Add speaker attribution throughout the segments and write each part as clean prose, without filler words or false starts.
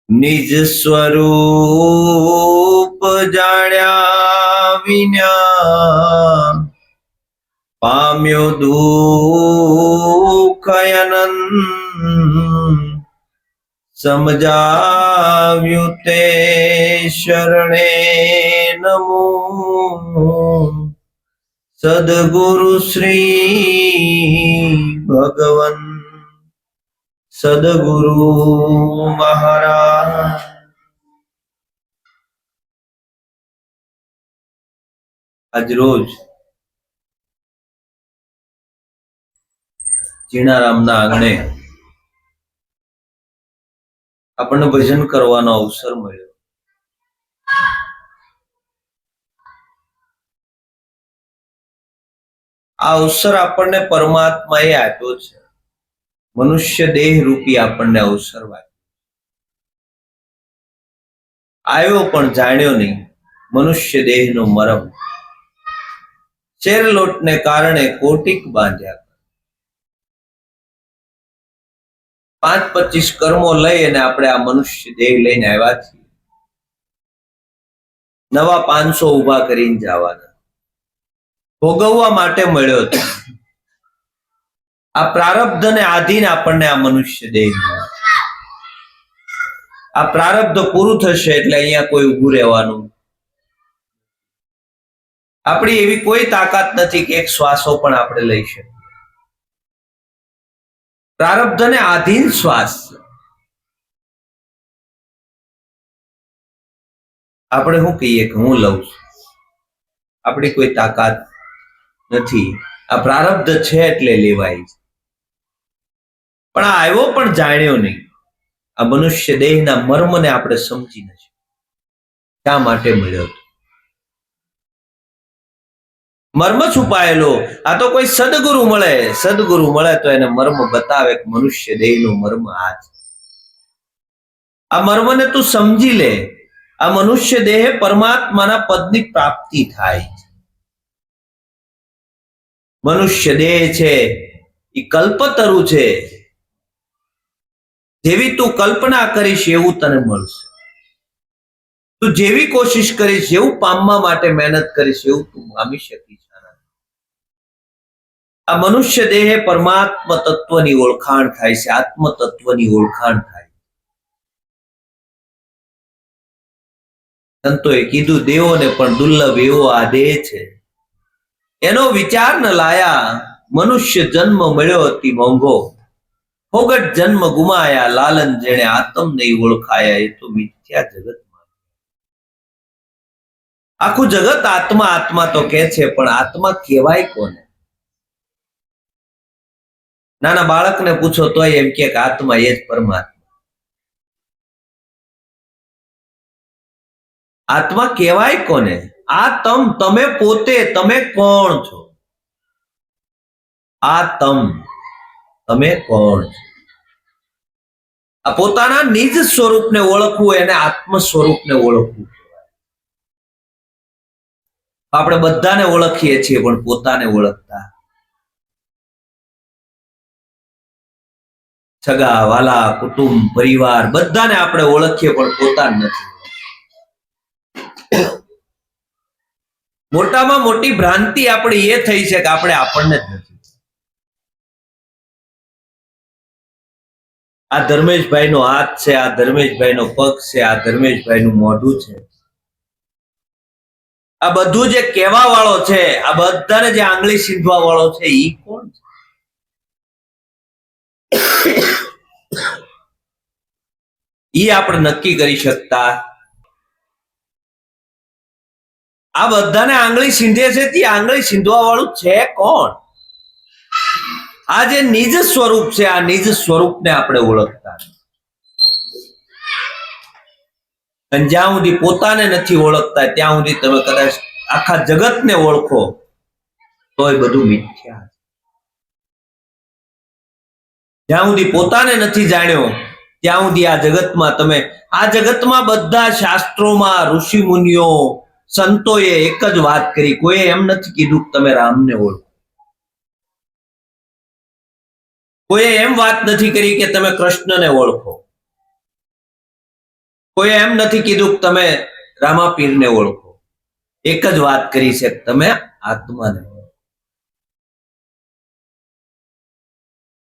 Speaker 1: નિજ સ્વરૂપ જાણ્યા વિના પામ્યો દુઃખ અનંત સમજાવ્યું તે શરણે નમો સદગુરુ શ્રી ભગવન સદગુરુ મહારાજ. આજ રોજ જીણારામના આંગણે આપણને ભજન કરવાનો અવસર મળ્યો. આ અવસર આપણને પરમાત્માએ આપ્યો છે. મનુષ્ય દેહ રૂપી આપણને અવસર આવ્યો પણ જાણ્યો નહીં મનુષ્ય દેહનો મરમ. ચેરલોટને કારણે કોટિક બાંધ્યા. 5-25 કર્મો લઈ અને આપણે આ મનુષ્ય દેહ લઈને આવ્યા છીએ. નવા 500 ઉભા કરીને જવાના. ભોગવવા માટે મળ્યો હતો. આ પ્રારબ્ધને આધીન આપણને આ મનુષ્ય દેહ મળ્યો. આ પ્રારબ્ધ પૂરું થશે એટલે અહીંયા કોઈ ઊભું રહેવાનું. આપણી એવી કોઈ તાકાત નથી કે એક શ્વાસો પણ આપણે લઈ શકીએ. પ્રારબ્ધને આધીન શ્વાસ. આપણે શું કહીએ કે હું લઉં છું, આપણી કોઈ તાકાત નથી. આ પ્રારબ્ધ છે એટલે લેવાય છે. પણ આ આવ્યો પણ જાણ્યો નહીં. આ મનુષ્ય દેહના મર્મને આપણે સમજી નથી શા માટે મળ્યો હતો. મર્મ છુપાયેલો. આ તો કોઈ સદગુરુ મળે, સદગુરુ મળે તો એને મર્મ બતાવે કે મનુષ્ય દેહનો મર્મ આ છે. આ મર્મને તું સમજી લે. આ મનુષ્ય દેહ પરમાત્માના પદની પ્રાપ્તિ થાય છે. મનુષ્ય દેહ છે એ કલ્પતરુ છે. જેવી તું કલ્પના કરીશ એવું તને મળશે. તું જેવી કોશિશ કરીશ, જેવું પામવા માટે મહેનત કરીશ એવું તું પામી શકીશ. આ મનુષ્ય દેહે પરમાત્મા તત્વની ઓળખાણ થાય છે, આત્મ તત્વની ઓળખાણ થાય. સંતોએ કીધું દેવોને પણ દુર્લભ એવો આ દેહ છે. એનો વિચાર ન લાયા. મનુષ્ય જન્મ મળ્યો અતિ મોંઘો. ફોગટ જન્મ ગુમાયા. લાલન જેણે આત્મ નહીં ઓળખાયા. એ તો મિથ્યા જગતમાં. આખું જગત આત્મા આત્મા તો કે છે, પણ આત્મા કહેવાય કોને? નાના બાળકને પૂછો તોય એમ કે આત્મા એ જ પરમાત્મા. આત્મા કહેવાય કોને? આ તમે પોતે, તમે કોણ છો? આ તમે કોણ છો? આ પોતાના નિજ સ્વરૂપને ઓળખવું, એને આત્મ સ્વરૂપને ઓળખવું. આપણે બધાને ઓળખીએ છીએ પણ પોતાને ઓળખતા. સગા વાલા કુટુંબ પરિવાર બધાને આપણે ઓળખીએ પણ પોતાને નથી. મોટામાં મોટી ભ્રાંતિ આપણી એ થઈ છે કે આપણે આપણને જ નથી. આ ધર્મેશભાઈ નો હાથ છે, આ ધર્મેશભાઈ નો પગ છે, આ ધર્મેશભાઈ નું મોઢું છે. આ બધું જે કહેવા વાળો છે, આ બધાને જે આંગળી સીધવા વાળો છે, ઈ કોણ છે? ઈ આપણે નક્કી કરી શકતા. આ બધાને આંગળી સીંધે છે, તે આંગળી સીંધવા વાળું છે કોણ? આ જે નિજ સ્વરૂપ છે, આ નિજ સ્વરૂપને આપણે ઓળખતા. અને જ્યાં સુધી પોતાને નથી ઓળખતા ત્યાં સુધી તમે કદાચ આખા જગતને ઓળખો તોય બધું મિથ્યા. જ્યાં સુધી પોતાને નથી જાણ્યો ત્યાં સુધી આ જગતમાં બધા શાસ્ત્રોમાં ઋષિ મુનિઓ સંતોએ એક જ વાત કરી. કોઈએ એમ નથી કીધું કે તમે રામને ઓળખો. કોઈએ એમ વાત નથી કરી કે તમે કૃષ્ણને ઓળખો. કોઈ એમ નથી કીધું કે તમે રામાપીરને ઓળખો, એક જ વાત કરી છે કે તમે આત્માને ઓળખો.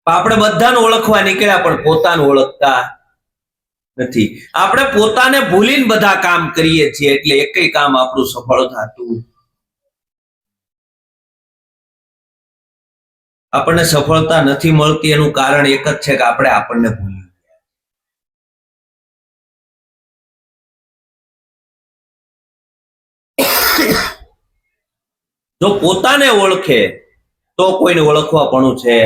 Speaker 1: આપણે બધાને ઓળખવા નીકળ્યા પણ પોતાને ઓળખતા નથી. આપણે પોતાને ભૂલીને બધા કામ કરીએ છીએ એટલે એકય કામ આપણું સફળ થતું. આપણને સફળતા નથી મળતી એનું કારણ એક જ છે કે આપણે આપણને ભૂલી. જો પોતાને ઓળખે તો કોઈને ઓળખવા પણ છે.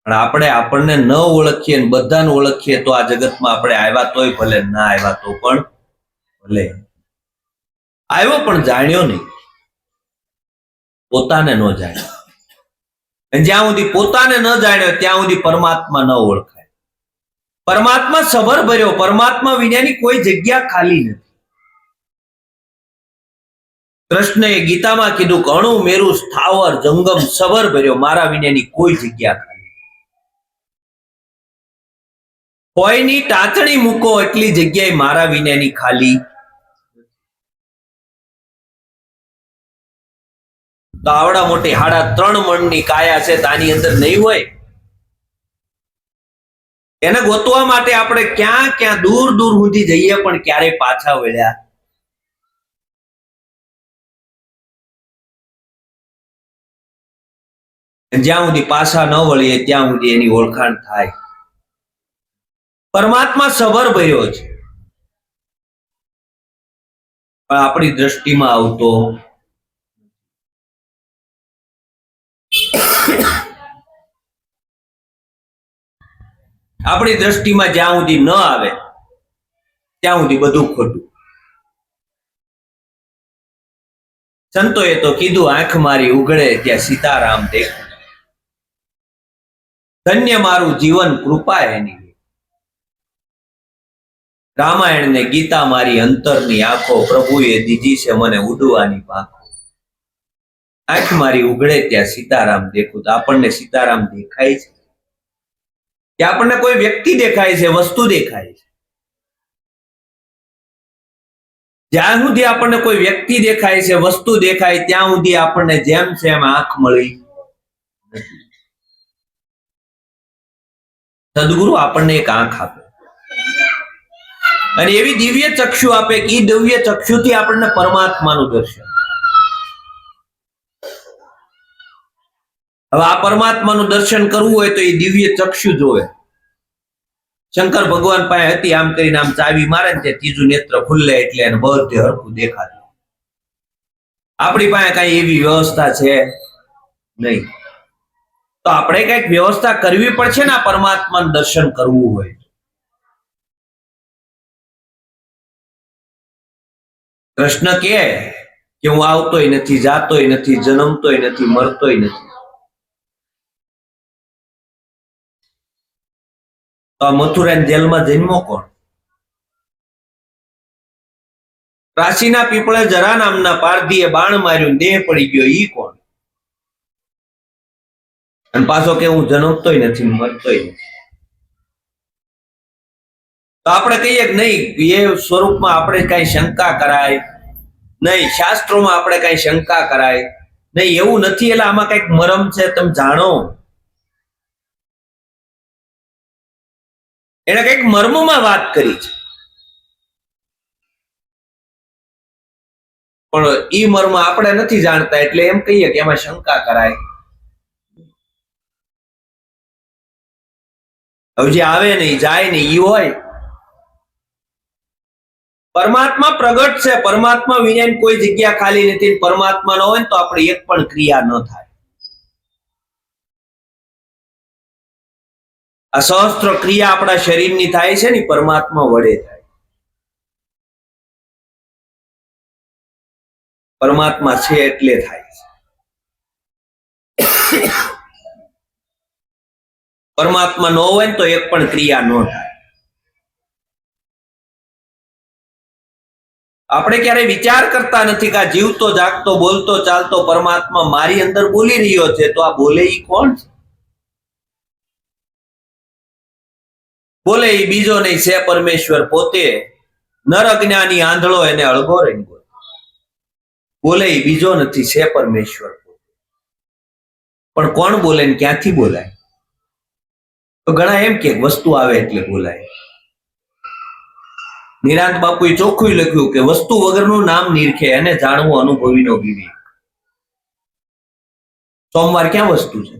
Speaker 1: પણ આપણે આપણને ન ઓળખીએ ને બધાને ઓળખીએ તો આ જગતમાં આપણે આવ્યા તોય ભલે, ના આવ્યા તો પણ ભલે. આવ્યો પણ જાણ્યો નહીં, પોતાને ન જાણ્યો. જ્યાં સુધી પોતાને ન જાણ્યો ત્યાં સુધી પરમાત્મા ન ઓળખાય. પરમાત્મા સબર ભર્યો, પરમાત્મા વિનાની કોઈ જગ્યા ખાલી નથી. કૃષ્ણએ ગીતામાં કીધું કે અણુ મેરુ સ્થાવર જંગમ સબર ભર્યો, મારા વિનાની કોઈ જગ્યા ખાલી. કોઈની ટાંચણી મૂકો એટલી જગ્યાએ મારા વિનાની ખાલી. તો આવડા મોટી 3.5 મણની કાયા છે, તાની અંદર નહીં હોય. એને ગોતવા માટે આપણે ક્યાં ક્યાં દૂર દૂર સુધી જઈએ પણ ક્યારેય પાછા વળ્યા. જ્યાં સુધી પાછા ન વળીએ ત્યાં સુધી એની ઓળખાણ થાય. પરમાત્મા સબર ભર્યો છે પણ આપણી દ્રષ્ટિમાં આવતો. આપણી દ્રષ્ટિમાં જ્યાં સુધી ન આવે ત્યાં સુધી બધું ખોટું. સંતોએ તો કીધું આંખ મારી ઉઘડે ત્યાં સીતારામ દેખાય. ધન્ય મારું જીવન કૃપા એની. રામાયણ ને ગીતા મારી અંતરની આંખો, પ્રભુએ દીધી છે મને ઉડવાની પાંખો. આંખ મારી ઉઘડે ત્યાં સીતારામ દેખું. તો આપણને સીતારામ દેખાય છે કે આપણને કોઈ વ્યક્તિ દેખાય છે, વસ્તુ દેખાય છે? જ્યાં સુધી આપણને કોઈ વ્યક્તિ દેખાય છે, વસ્તુ દેખાય ત્યાં સુધી આપણને જેમ છે એમ આંખ મળી નથી. સદગુરુ આપણને એક આંખ આપે અને એવી દિવ્ય ચક્ષુ આપે કે એ દિવ્ય ચક્ષુથી આપણને પરમાત્માનું દર્શન. હવે આ પરમાત્માનું દર્શન કરવું હોય તો એ દિવ્ય ચક્ષુ જોવે. શંકર ભગવાન પાસે હતી, આમ કરીને આમ ચાવી મારે ને ત્રીજું નેત્ર ખુલ્લે એટલે એને બધે હરખું દેખાતું. આપણી પાસે કઈ એવી વ્યવસ્થા છે નહીં. તો આપણે કઈક વ્યવસ્થા કરવી પડશે ને આ પરમાત્માનું દર્શન કરવું હોય. કૃષ્ણ કહે કે હું આવતોય નથી, જાતોય નથી, જન્મતોય નથી, મરતોય નથી. તો આ મથુરા જેલમાં જન્મો કોણ? રાશિના પીપળે જરા નામના પારધીએ બાણ માર્યું, દેહ પડી ગયો, ઈ કોણ? અને પાછો કે હું જન્મતોય નથી, મરતોય નથી. તો આપણે કહીએ કે નહીં, એ સ્વરૂપમાં આપણે કઈ શંકા કરાય નહીં, શાસ્ત્રોમાં આપણે કઈ શંકા કરાય નહીં, એવું નથી. એટલે આમાં કઈક મરમ છે, તમે જાણો. એને કઈક મર્મમાં વાત કરી છે, પણ ઈ મર્મ આપણે નથી જાણતા એટલે એમ કહીએ કે એમાં શંકા કરાય. હવે જે આવે નહીં, જાય નહીં, ઈ હોય. પરમાત્મા પ્રગટ છે, પરમાત્મા વિના કોઈ જગ્યા ખાલી નથી. પરમાત્મા ન હોય તો આપણે એક પણ ક્રિયા ન થાય. આ સહસ્ત્ર ક્રિયા આપણા શરીરની થાય છે ને, પરમાત્મા વડે થાય. પરમાત્મા છે એટલે થાય છે. પરમાત્મા ન હોય તો એક પણ ક્રિયા ન થાય. આપણે ક્યારે વિચાર કરતા નથી કે આ જીવતો જાગતો બોલતો ચાલતો પરમાત્મા મારી અંદર બોલી રહ્યો છે. તો આ બોલે ઈ કોણ છે? બોલે એ બીજો નહીં, છે પરમેશ્વર પોતે, નર અજ્ઞાની આંધળો એને અળગો રહી બોલે. બોલે એ બીજો નથી, છે પરમેશ્વર પોતે. પણ કોણ બોલે ને ક્યાંથી બોલાય? તો ઘણા એમ કે વસ્તુ આવે એટલે બોલાય. નિરાંત બાપુએ ચોખ્ખું લખ્યું કે વસ્તુ વગરનું નામ નીરખે અને જાણવું અનુભવીનો વિવેક. સોમવાર ક્યાં વસ્તુ છે?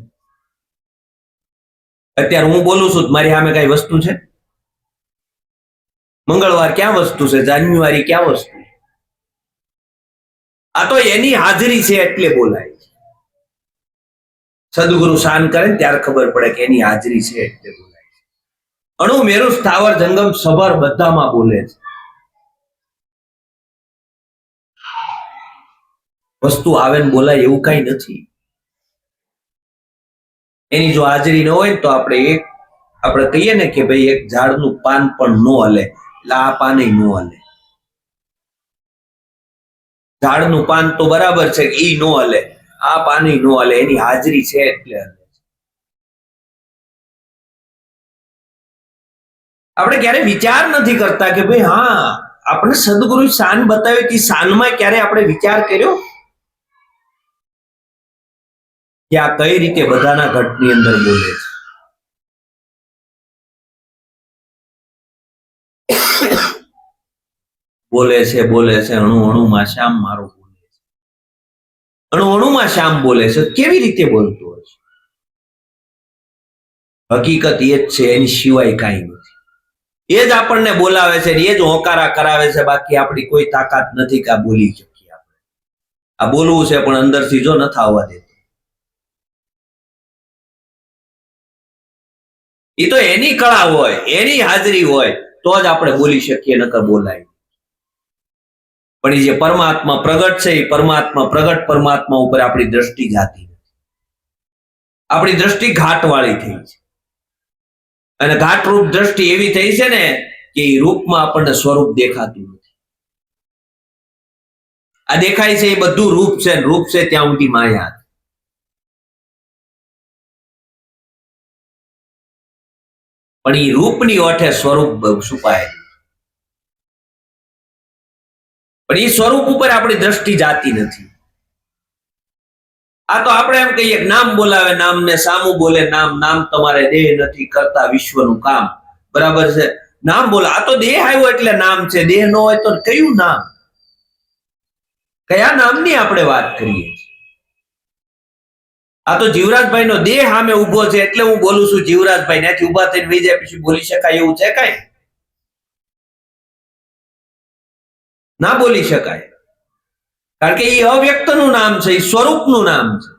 Speaker 1: અત્યારે હું બોલું છું મારી સામે કઈ વસ્તુ છે? મંગળવાર ક્યાં વસ્તુ છે? જાન્યુઆરી ક્યાં વસ્તુ? આ તો એની હાજરી છે એટલે બોલાય. સદગુરુ શાન કરે ત્યારે ખબર પડે કે એની હાજરી છે એટલે બોલાય. અણુ મેરુ સ્થાવર જંગમ સભર બધામાં બોલે છે. વસ્તુ આવે ને બોલાય એવું કઈ નથી. એની જો હાજરી ન હોય તો આપણે કહીએ ને કે ભાઈ એક ઝાડનું પાન પણ ન હલે, એટલે આ પાન ન હલે. ઝાડનું પાન તો બરાબર છે કે ઈ ન હલે, આ પાન ન હલે. એની હાજરી છે એટલે હલે. આપણે ક્યારે વિચાર નથી કરતા કે ભાઈ હા આપણે સદગુરુ શાન બતાવી કે શાનમાં ક્યારે આપણે વિચાર કર્યો કે આ કઈ રીતે બધાના ઘટની અંદર બોલે છે. બોલે છે અણુ અણુમાં શ્યામ મારો બોલે છે. અણુ અણુમાં શ્યામ બોલે છે. કેવી રીતે બોલતો હશે? હકીકત એ જ છે, એની સિવાય કાંઈ નથી. એ જ આપણને બોલાવે છે, એ જ હોકારા કરાવે છે. બાકી આપણી કોઈ તાકાત નથી કે આ બોલી શકીએ. આપણે આ બોલવું છે પણ અંદરથી જો નથી આવવા દેતું. એ તો એની કળા હોય, એની હાજરી હોય તો જ આપણે બોલી શકીએ, નકર બોલાય. પણ એ જે પરમાત્મા પ્રગટ છે, એ પરમાત્મા પ્રગટ પરમાત્મા ઉપર આપણી દ્રષ્ટિ જાતી નથી. આપણી દ્રષ્ટિ ઘાટવાળી થઈ છે. અને ઘાટરૂપ દ્રષ્ટિ એવી થઈ છે ને કે એ રૂપમાં આપણને સ્વરૂપ દેખાતું નથી. આ દેખાય છે એ બધું રૂપ છે, રૂપ છે ત્યાં સુધી માયા. પણ એ રૂપની ઓઠે સ્વરૂપ છુપાયેલું. પણ એ સ્વરૂપ ઉપર આપણી દ્રષ્ટિ જાતી નથી. આ તો આપણે એમ કહીએ નામ બોલાવે, નામને સામું બોલે નામ. નામ તમારે દેહ નથી કરતા વિશ્વનું કામ. બરાબર છે? નામ બોલા. આ તો દેહ આવ્યો એટલે નામ છે. દેહ ન હોય તો કયું નામ? કયા નામની આપણે વાત કરીએ? આ તો જીવરાજભાઈ નો દેહ સામે ઉભો છે એટલે હું બોલું છું જીવરાજભાઈ. ત્યાંથી ઉભા થઈને બીજા પછી બોલી શકાય એવું છે કઈ? ના બોલી શકાય. કારણ કે એ અવ્યક્તનું નામ છે, એ સ્વરૂપનું નામ છે.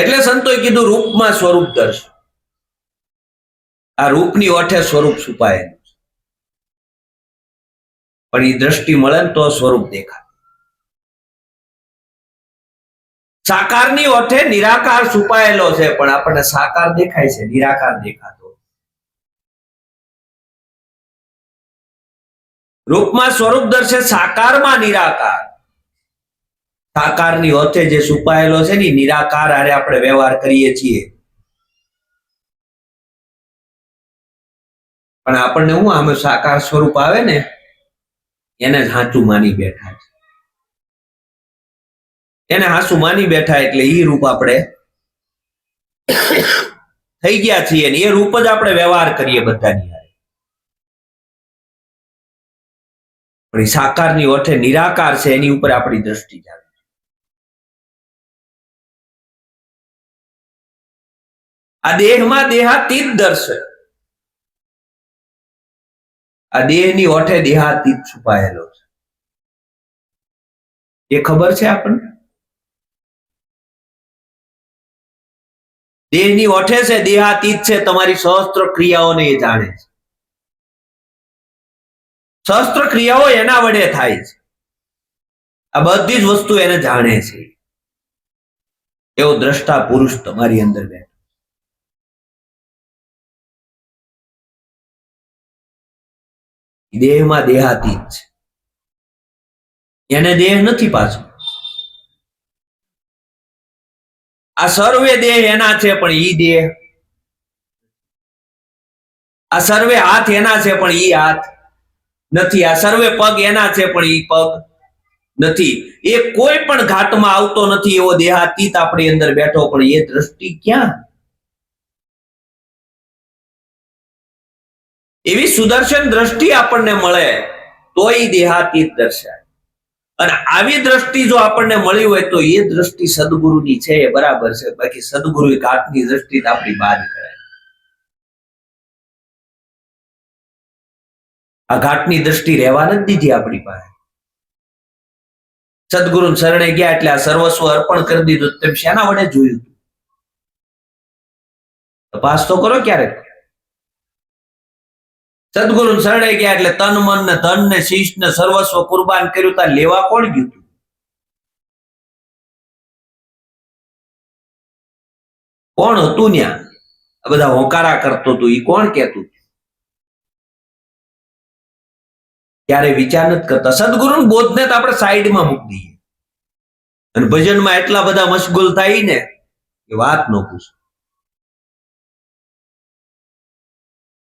Speaker 1: એટલે સંતોએ કીધું રૂપમાં સ્વરૂપ દર્શન. આ રૂપની ઓઠે સ્વરૂપ છુપાયેલું છે. પણ એ દ્રષ્ટિ મળે ને તો સ્વરૂપ દેખાય. સાકારની ઓઠે નિરાકાર છુપાયેલો છે, પણ આપણને સાકાર દેખાય છે, નિરાકાર દેખાતો. રૂપમાં સ્વરૂપ દર્શે, સાકારમાં નિરાકાર. સાકારની ઓથે જે છુપાયેલો છે ને નિરાકાર હારે આપણે વ્યવહાર કરીએ છીએ. પણ આપણને હું આમે સાકાર સ્વરૂપ આવે ને એને જ હાચું માની બેઠા છે. એને હાસું માની બેઠા એટલે એ રૂપ આપણે થઈ ગયા છીએ, એ રૂપ જ આપણે વ્યવહાર કરીએ બધાની. પણ સાકારની ઓઠે નિરાકાર છે, એની ઉપર આપણી દ્રષ્ટિ જાય. આ દેહમાં દેહાતીત દર્શન. આ દેહની ઓઠે દેહાતીત છુપાયેલો છે. એ ખબર છે આપણને? દેહની ઓઠે છે, દેહાતીત છે. તમારી સહસ્ત્ર ક્રિયાઓને એ જાણે છે. સહસ્ત્ર ક્રિયાઓ એના વડે થાય છે. આ બધી જ વસ્તુ એને જાણે છે. એવો દ્રષ્ટા પુરુષ તમારી અંદર બેઠો. દેહમાં દેહાતીત છે. એને દેહ નથી પાછો. આ સર્વે દેહ એના છે, પણ ઈ દેહ આ સર્વે હાથ એના છે પણ ઈ હાથ નથી, આ સર્વે પગ એના છે પણ ઈ પગ નથી, એ કોઈ પણ ઘાટમાં આવતો નથી એવો દેહાતીત આપણી અંદર બેઠો, પણ એ દ્રષ્ટિ ક્યાં? એવી સુદર્શન દ્રષ્ટિ આપણને મળે તો એ દેહાતીત દર્શાય. અને આવી દ્રષ્ટિ જો આપણને મળી હોય તો એ દ્રષ્ટિ સદગુરુની છે, એ બરાબર છે. બાકી સદગુરુ ઘાટની દ્રષ્ટિ આપણી બાદ કરાય. આ ઘાટની દ્રષ્ટિ રહેવા નથી દીધી આપણી પાસે. સદગુરુ શરણે ગયા એટલે આ સર્વસ્વ અર્પણ કરી દીધું. તેમ શેના વડે જોયું? તપાસ તો કરો ક્યારેક. સદગુરુ શરણે ગયા એટલે તન મન ને ધન ને શીશ ને સર્વસ્વ કુરબાન કર્યું. તા લેવા કોણ ગયું? કોણ હતું ન્યા? આ બધા હોકારા કરતો હતું, એ કોણ કહેતું? ક્યારે વિચાર નથી કરતા. સદગુરુ બોધને તો આપણે સાઈડમાં મૂકી દઈએ અને ભજનમાં એટલા બધા મશગુલ થાય ને કે વાત ન પૂછો.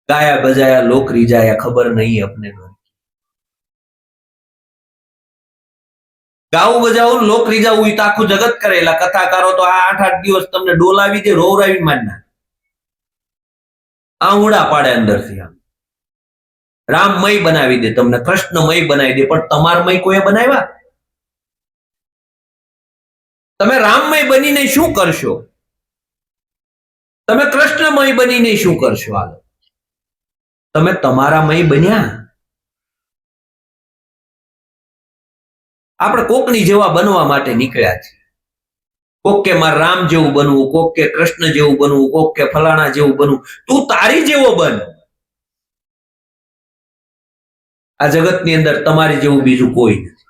Speaker 1: ગાયા બજાયા લોક રીજાયા, ખબર નહીં અપને ઘર. ગાવું બજાવું લોક રીજાવું એ તો આખું જગત કરેલા કથાકારો તો આ 8-8 દિવસ તમને ડોલાવી દે, રોવરાવી મારી નાખે, આંગુડા પાડે અંદરથી. આમ રામમય બનાવી દે તમને, કૃષ્ણમય બનાવી દે, પણ તમારમય કોઈ બનાવ્યા? તમે રામમય બનીને શું કરશો? તમે કૃષ્ણમય બનીને શું કરશો? હાલો, તમે તમારામય બન્યા. આપણે કોકની જેવા બનવા માટે નીકળ્યા છીએ. કોક કે મારે રામ જેવું બનવું, કોક કે કૃષ્ણ જેવું બનવું, કોક કે ફલાણા જેવું બનવું. તું તારી જેવો બન. આ જગતની અંદર તમારી જેવું બીજું કોઈ નથી.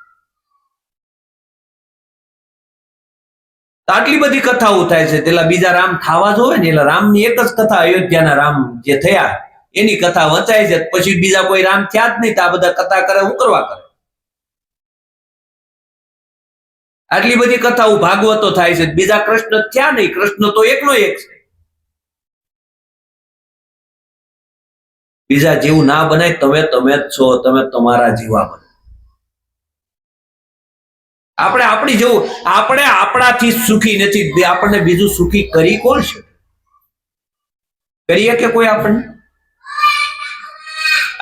Speaker 1: આટલી બધી કથાઓ થાય છે, તેલા બીજા રામ થવા જોવે ને. એટલે રામની એક જ કથા, અયોધ્યાના રામ જે થયા એની કથા વચાય છે. પછી બીજા કોઈ રામ થયા જ નહીં. તો આ બધા કથા કરે, હું કરવા કરે? આટલી બધી કથાઓ ભાગવતો થાય છે, બીજા કૃષ્ણ થયા નહીં. કૃષ્ણ તો એકનો એક છે. બીજા જેવું ના બનાય. તમે જ છો, તમે તમારા જેવા બનો. આપણે આપણી જેવું, આપણે આપણાથી સુખી નથી. આપણને બીજું સુખી કરી કોણ છે? કરીએ કે કોઈ?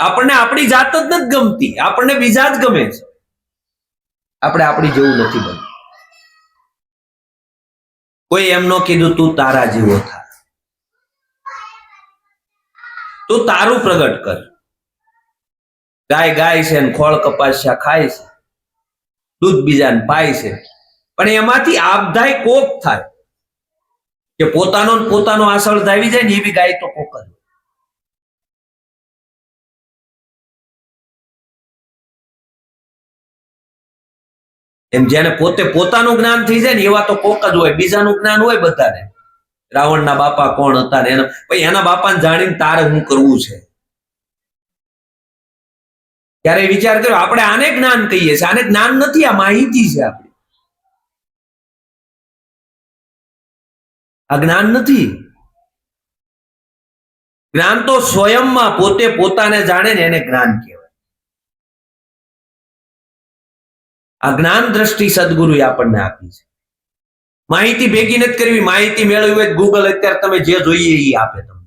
Speaker 1: આપણને આપણી જાત જ નથી ગમતી, આપણને બીજા જ ગમે છે. આપણે આપણી જેવું નથી બનતું. કોઈ એમ ન કીધું તું તારા જેવો થા, તું તારું પ્રગટ કર. ગાય ગાય છે ને ખોળ કપાસિયા ખાય છે, દૂધ બીજાને પાય છે, પણ એમાંથી આપધાય કોક થાય કે પોતાનો આસળ ધાવી જાય ને, એવી ગાય તો કોક જ. એમ જેને પોતે પોતાનું જ્ઞાન થઈ જાય ને એવા તો કોક જ હોય. બીજાનું જ્ઞાન હોય બધાને. રાવણના બાપા કોણ હતા ને એના બાપાને જાણીને તારે શું કરવું છે? ત્યારે વિચાર કર્યો, આપણે આને જ્ઞાન કહીએ છીએ. આને જ્ઞાન નથી, આ માહિતી છે આપણી. આ જ્ઞાન નથી. જ્ઞાન તો સ્વયંમાં પોતે પોતાને જાણે ને એને જ્ઞાન કહેવાય. આ જ્ઞાન દ્રષ્ટિ સદગુરુએ આપણને આપી છે. માહિતી ભેગી નથી કરવી. માહિતી મેળવી હોય ગૂગલ અત્યારે તમે જે જોઈએ એ આપે તમને.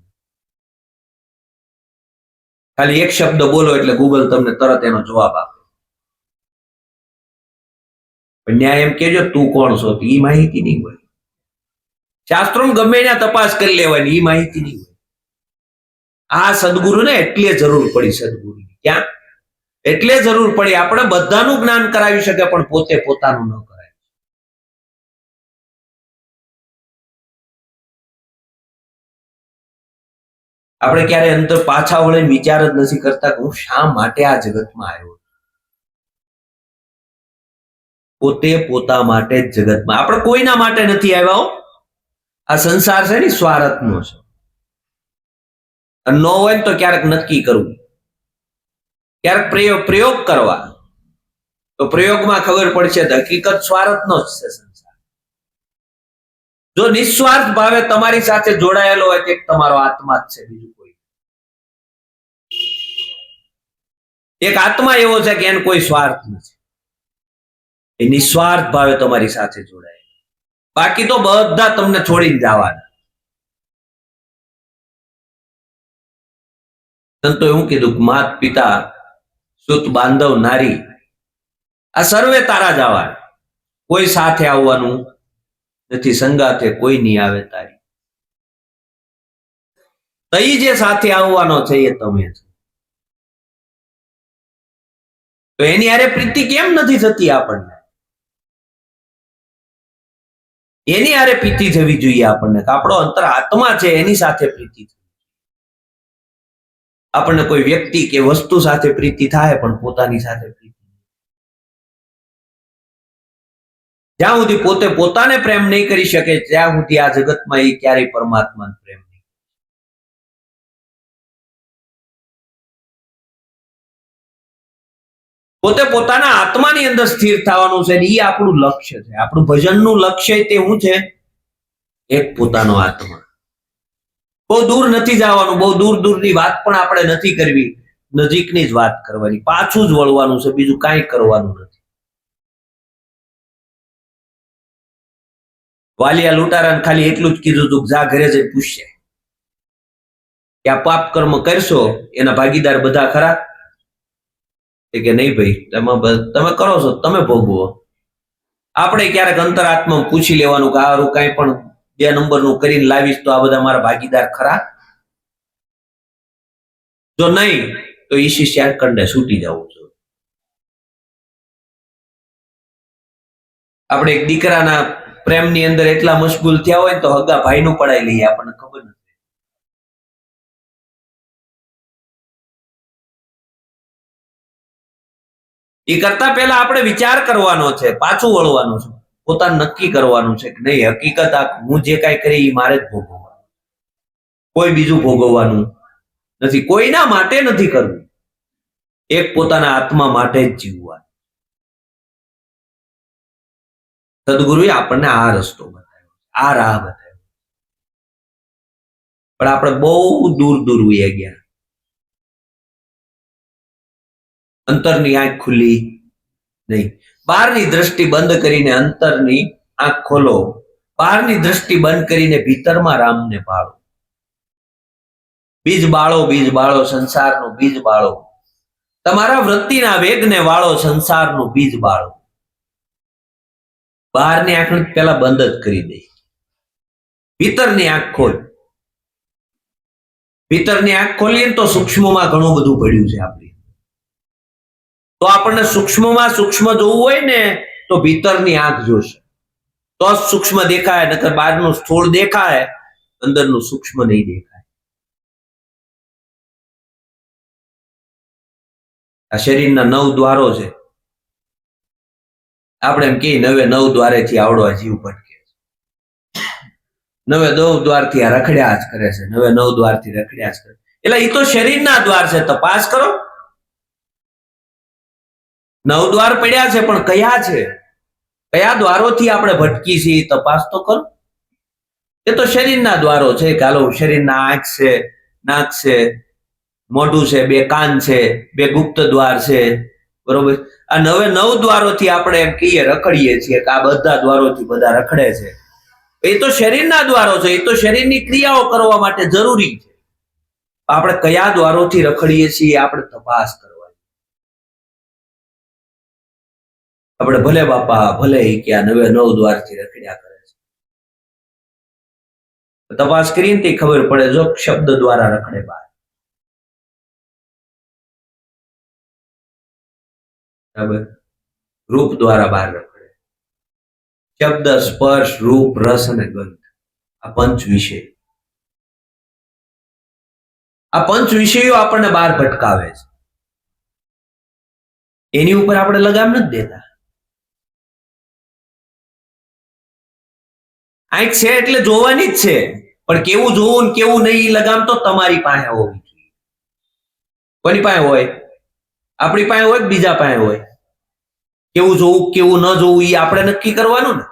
Speaker 1: ખાલી એક શબ્દ બોલો એટલે ગૂગલ તમને તરત એનો જવાબ આપે. પણ ન્યાય એમ કેજો તું કોણ છો, એ માહિતી નહીં હોય. શાસ્ત્રો ગમે ત્યાં તપાસ કરી લેવાની, એ માહિતી નહીં હોય. આ સદગુરુને એટલે જરૂર પડી. સદગુરુની ક્યાં એટલે જરૂર પડી. આપણે બધાનું જ્ઞાન કરાવી શકે પણ પોતે પોતાનું ન કરાય. આપણે ક્યારે અંતર પાછા વળીને વિચાર જ નથી કરતા કે હું શા માટે આ જગતમાં આવ્યો. પોતે પોતા માટે જ જગતમાં. આપણે કોઈના માટે નથી આવ્યા. આ સંસાર છે ને સ્વાર્થનો છે. ન હોય તો ક્યારેક નક્કી કરવું, ક્યારેક પ્રયોગ કરવા, તો પ્રયોગમાં ખબર પડશે હકીકત સ્વાર્થનો જ છે સંસાર. જો નિસ્વાર્થ ભાવે તમારી સાથે જોડાયેલો હોય કે તમારો આત્મા જ છે, બીજું કોઈ. એક આત્મા એવો છે કે એને કોઈ સ્વાર્થ નથી, એ નિસ્વાર્થ ભાવે તમારી સાથે જોડાય, બાકી તો બધા તમને છોડીને જવાના. સંતો એવું કીધું, માત પિતા સુત બાંધવ નારી આ સર્વે તારા જવા, કોઈ સાથે આવવાનું નથી, સંગાથે કોઈ નહીં આવે તારી. તઈ જે સાથે આવવાનો છે એ તમે છો. તો એની હારે પ્રીતિ કેમ નથી થતી આપણને? એની હારે પ્રીતિ થવી જોઈએ આપણને, કે આપણો અંતર આત્મા છે એની સાથે પ્રીતિ. આપણને કોઈ વ્યક્તિ કે વસ્તુ સાથે પ્રીતિ થાય પણ પોતાની સાથે પ્રીતિ. જ્યાં સુધી પોતે પોતાને પ્રેમ નહીં કરી શકે ત્યાં સુધી આ જગતમાં એ ક્યારેય પરમાત્માને પ્રેમ નહીં. પોતે પોતાના આત્માની અંદર સ્થિર થવાનું છે, એ આપણું લક્ષ્ય છે. આપણું ભજનનું લક્ષ્ય તે શું છે? એક પોતાનો આત્મા. બહુ દૂર નથી જવાનું, બહુ દૂર દૂરની વાત પણ આપણે નથી કરવી, નજીકની જ વાત કરવાની, પાછું જ વળવાનું છે, બીજું કાંઈ કરવાનું નથી. વાલિયા લૂંટારાને ખાલી એટલું જ કીધું હતું, જા ઘરે જઈ પૂછશે કે આ પાપ કર્મ કરશો એના ભાગીદાર બધા ખરા? કે નહીં ભાઈ, તમે કરો છો તમે ભોગવો. આપણે ક્યારેક અંતરાત્મા પૂછી લેવાનું કે આ કઈ પણ 2 નંબરનું કરીને લાવીશ તો આ બધા મારા ભાગીદાર ખરા? જો નહીં તો ઈશી શેરકંડે છૂટી જવું જોઈએ. આપણે એક દીકરાના પ્રેમની અંદર એટલા મશગુલ થયા હોય તો હગા ભાઈનું પડાઈ લઈએ, આપણને ખબર નથી. એ કરતા પહેલા આપણે વિચાર કરવાનો છે, પાછું વળવાનું છે, પોતાને નક્કી કરવાનું છે કે નહીં, હકીકત આ હું જે કાંઈ કરી એ મારે જ ભોગવવાનું, કોઈ બીજું ભોગવવાનું નથી, કોઈના માટે નથી કરવું, એક પોતાના આત્મા માટે જ જીવવાનું. સદગુરુએ આપણને આ રસ્તો બતાવ્યો, આ રાહ બતાવ્યો, પણ આપણે બહુ દૂર દૂર વહી ગયા. અંતરની આંખ ખુલી નહીં. બહારની દ્રષ્ટિ બંધ કરીને અંતરની આંખ ખોલો, બહારની દ્રષ્ટિ બંધ કરીને ભીતરમાં રામને પાળો. બીજ બાળો, બીજ બાળો, સંસારનું બીજ બાળો, તમારા વૃત્તિના વેગને વાળો, સંસારનું બીજ બાળો. બહારની આંખ પેલા બંધ જ કરી દે, ભીતરની આંખ ખોલ. ભીતરની આંખ ખોલીએ તો સૂક્ષ્મમાં ઘણું બધું પડ્યું છે આપણી. તો આપણને સૂક્ષ્મમાં સૂક્ષ્મ જોવું હોય ને તો ભીતરની આંખ જોશે, તો જ સૂક્ષ્મ દેખાય, નકર બહારનું સ્થૂળ દેખાય, અંદરનું સૂક્ષ્મ નહીં દેખાય. આ શરીરના 9 દ્વારો છે. આપણે એમ કહીએ 9 દ્વારેથી આવડો જીવ ભટકે છે, 9 દ્વારથી આ રખડ્યા જ કરે છે, 9 દ્વારથી રખડ્યા જ કરે. એટલે એ તો શરીરના દ્વાર છે, તપાસ કરો. 9 દ્વાર પડ્યા છે પણ કયા છે, કયા દ્વારોથી આપણે ભટકી છીએ તપાસ તો કરો. એ તો શરીરના દ્વારો છે, ચાલો શરીરના આંખ છે, નાક છે, મોઢું છે, 2 કાન છે, 2 ગુપ્ત દ્વાર છે, બરોબર. આ 9 દ્વારોથી આપણે એમ કહીએ રખડીએ છીએ કે આ બધા દ્વારોથી બધા રખડે છે. એ તો શરીરના દ્વારો છે, એ તો શરીરની ક્રિયાઓ કરવા માટે જરૂરી છે. આપણે કયા દ્વારોથી રખડીએ છીએ આપણે તપાસ કરવાની. આપણે ભલે બાપા ભલે કે આ 9 દ્વારથી રખડ્યા કરે છે, તપાસ કરીને તે ખબર પડે, જો શબ્દ દ્વારા રખડે બહાર, બરાબર, રૂપ દ્વારા બહાર રખડે, શબ્દ, સ્પર્શ, રૂપ, રસ અને ગંધ, આ 5 વિષય, આ 5 વિષયો આપણને બહાર ભટકાવે છે. એની ઉપર આપણે લગામ નથી દેતા. આંખ છે એટલે જોવાની જ છે, પણ કેવું જોવું ને કેવું નહીં લગામ તો તમારી પાસે હોવી જોઈએ. કોની પાસે હોય? આપણી પાસે હોય, બીજા પાસે હોય. કેવું જોવું કેવું ન જોવું એ આપણે નક્કી કરવાનું ને.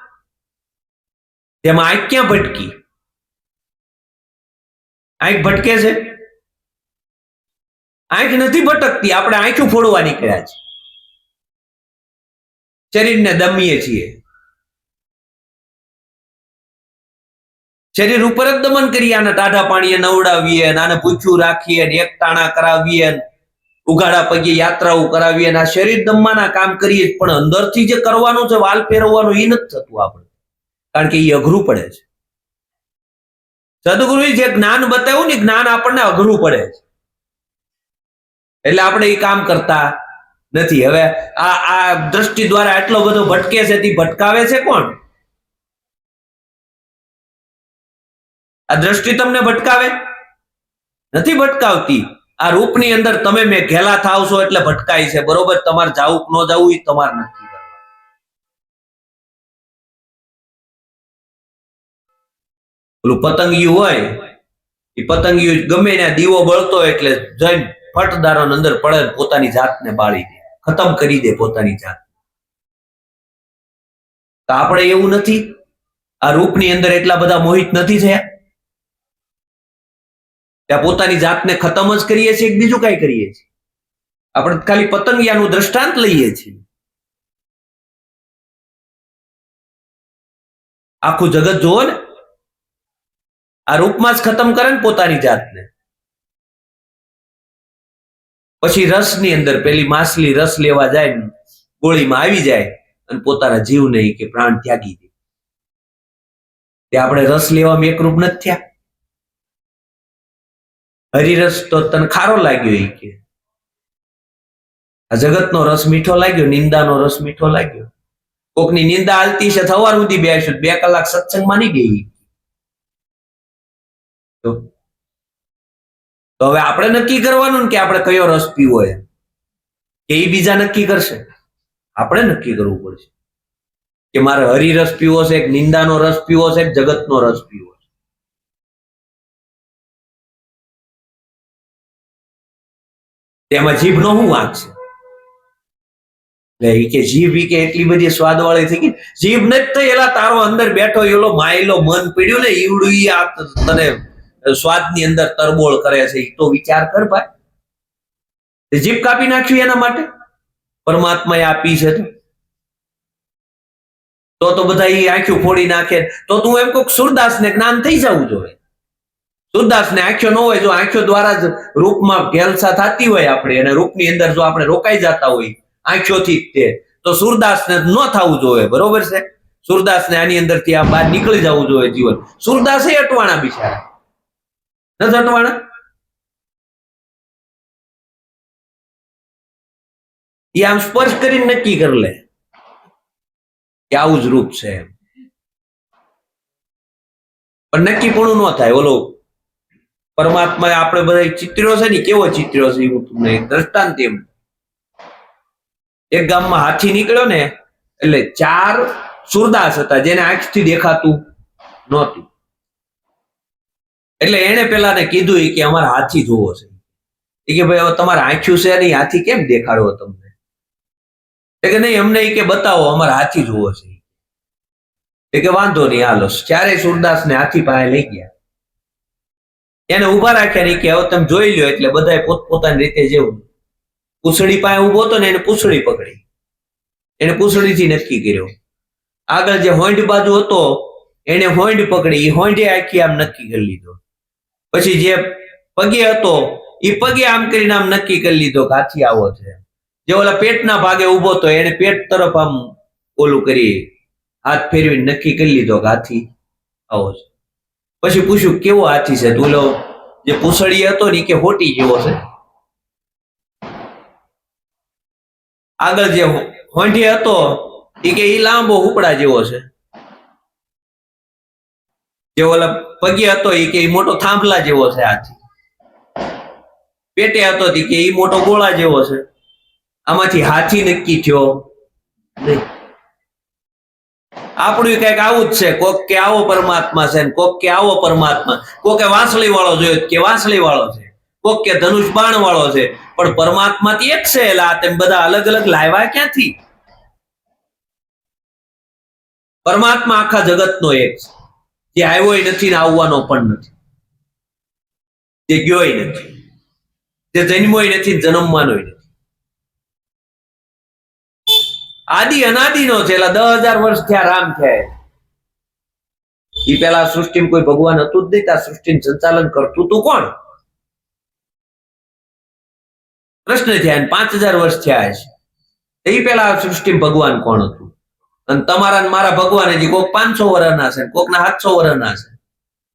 Speaker 1: તેમાં આંખ ક્યાં ભટકી? આંખ ભટકે છે આંખ નથી ભટકતી, આપણે આંખું ફોડવા નીકળ્યા છે, શરીરને દમીએ છીએ, શરીર ઉપર જ દમન કરીએ, આને ટાઢા પાણીએ નવડાવીએ, આને પૂછ્યું રાખીએ, એક તાણા કરાવીએ, ઉઘાડા પગે યાત્રાઓ કરાવીએ, આ શરીર દમવાના કામ કરીએ, પણ અંદરથી જે કરવાનું છે વાલ ફેરવવાનું એ નથી થતું આપણે, કારણ કે એ અઘરું પડે છે. સદગુરુએ જે જ્ઞાન બતાવ્યું ને જ્ઞાન આપણને અઘરું પડે છે, એટલે આપણે એ કામ કરતા નથી. હવે આ દ્રષ્ટિ દ્વારા એટલો બધો ભટકે છે, તે ભટકાવે છે કોણ? આ દ્રષ્ટિ તમને ભટકાવે નથી? ભટકાવતી. આ રૂપની અંદર તમે મેં ઘેલા થાવ છો એટલે ભટકાય છે, બરોબર? તમારે જાવું કે ન જાવું એ તમારે નક્કી કરવાનું. પેલું પતંગિયું હોય, એ પતંગિયું ગમે ને દીવો બળતો એટલે જઈને ફટદારો અંદર પડે, પોતાની જાતને બાળી દે, ખતમ કરી દે પોતાની જાત. તો આપણે એવું નથી? આ રૂપની અંદર એટલા બધા મોહિત નથી થયા? ત્યાં પોતાની જાતને ખતમ જ કરીએ છીએ, બીજું કઈ કરીએ છીએ? આપણે ખાલી પતંગિયાનું દ્રષ્ટાંત લઈએ છીએ. આખું જગત જોવો ને, આ રૂપમાં જ ખતમ કરે ને પોતાની જાતને. પછી રસની અંદર પેલી માછલી રસ લેવા જાય ને ગોળીમાં આવી જાય અને પોતાના જીવને કે પ્રાણ ત્યાગી દે. તે આપણે રસ લેવામાં એકરૂપ નથી થયા? હરિરસ તો તને ખારો લાગ્યો, એ કે આ જગતનો રસ મીઠો લાગ્યો, નિંદાનો રસ મીઠો લાગ્યો. કોકની નિંદા હાલતી છે, સવાર સુધી બેસ્યું, 2 કલાક સત્સંગમાં નહીં ગઈ. તો હવે આપણે નક્કી કરવાનું કે આપણે કયો રસ પીવો એમ, કે એ બીજા નક્કી કરશે? આપણે નક્કી કરવું પડશે કે મારે હરિરસ પીવો છે, કે નિંદાનો રસ પીવો છે, કે જગતનો રસ પીવો છે. તેમાં જીભનો શું વાંક છે? એટલે કે જીભ કે એટલી બધી સ્વાદ વાળી થઈ ગઈ, જીભ નથી થઈ, એલા તારો અંદર બેઠો એલો માયલો મન પીડ્યું ને, ઈવડું ઈ આ તને સ્વાદની અંદર તરબોળ કરે છે. એ તો વિચાર કર ભાઈ, જીભ કાપી નાખ્યું એના માટે પરમાત્માએ આપી છે તો બધા એ આંખો ફોડી નાખે. તો તું એમ કહું સુરદાસને જ્ઞાન થઈ જવું જોઈએ. સુરદાસને આંખો ન હોય, જો આંખો દ્વારા જ રૂપમાં ઘેલસા થતી હોય આપણે, અને રૂપની અંદર જો આપણે રોકાઈ જતા હોય આંખોથી તે, તો સુરદાસને ન થવું જોઈએ, બરોબર છે? સુરદાસને આની અંદરથી આ બહાર નીકળી જવું જોઈએ જીવન. સુરદાસ એ અટવાણા બિચારા નથી અટવાણા? એ આમ સ્પર્શ કરીને નક્કી કરી લે કે આવું જ રૂપ છે એમ, પણ નક્કી પણ ન થાય. ઓલો પરમાત્મા આપણે બધા ચિત્રો છે ને, કેવો ચિત્રો છે હું તમને દ્રષ્ટાંત એમ. એક ગામમાં હાથી નીકળ્યો ને, એટલે 4 સુરદાસ હતા જેને આંખથી દેખાતું નહોતું. એટલે એને પેલાને કીધું કે અમારે હાથી જોવો છે. કે ભાઈ હવે તમારે આંખ્યું છે નહીં, હાથી કેમ દેખાડવો તમને? કે નહીં, અમને કે બતાવો, અમારે હાથી જોવો છે. કે વાંધો નહીં, હાલો. ચારે સુરદાસ ને હાથી પાસે લઈ ગયા, એને ઉભા રાખ્યા નહીં કે હવે તમે જોઈ લો. એટલે બધા પોતપોતાની રીતે જેવું પૂંછડી પાસે ઉભો હતો ને, એને પૂંછડી પકડી, એને પૂંછડીથી નક્કી કર્યો. આગળ જે હોંડ બાજુ હતો એને હોંડ પકડી, એ હોંડે આખી આમ નક્કી કરી લીધો. પછી જે પગે હતો એ પગે આમ કરીને આમ નક્કી કરી લીધો કે હાથી આવો છે. જે ઓલા પેટના ભાગે ઉભો હતો એને પેટ તરફ આમ ઓલું કરી હાથ ફેરવીને નક્કી કરી લીધો કે હાથી આવો છે. પછી પૂછ્યું કેવો હાથી છે? તો ઓલો જે પૂંછડી હતો ને કે હોટી જેવો છે. આગળ જે હોંઢી હતો એ કે ઈ લાંબો ઉપડા જેવો છે. જે ઓલા પગે હતો એ કે મોટો થાંભલા જેવો છે હાથી. પેટે હતો કે ઈ મોટો ગોળા જેવો છે. આમાંથી હાથી નક્કી થયો નહીં. આપણું કઈક આવું જ છે, કોક કે આવો પરમાત્મા છે, કોક કે આવો પરમાત્મા, કોકે વાંસળી વાળો જોયો કે વાંસળી વાળો છે, કોક કે ધનુષ બાણ વાળો છે, પણ પરમાત્મા એક છે. એટલે આ તેમ બધા અલગ અલગ લાવ્યા ક્યાંથી? પરમાત્મા આખા જગતનો એક છે, જે આવ્યો નથી ને આવવાનો પણ નથી, જે ગયો નથી. જે જન્મોય નથી, જન્મવાનોય નથી, આદિ અનાદિનો છે. એટલે 10,000 વર્ષ થયા રામ થયા. એ પેલા સૃષ્ટિમાં કોઈ ભગવાન હતું જ નહીં. આ સૃષ્ટિનું સંચાલન કરતું તું કોણ? પ્રશ્ન થયા. 5,000 વર્ષ થયા છે. એ પેલા સૃષ્ટિમાં ભગવાન કોણ હતું? અને તમારા ને મારા ભગવાન હજી કોક 500 વર્ષના છે, કોકના 700 વર્ષના છે,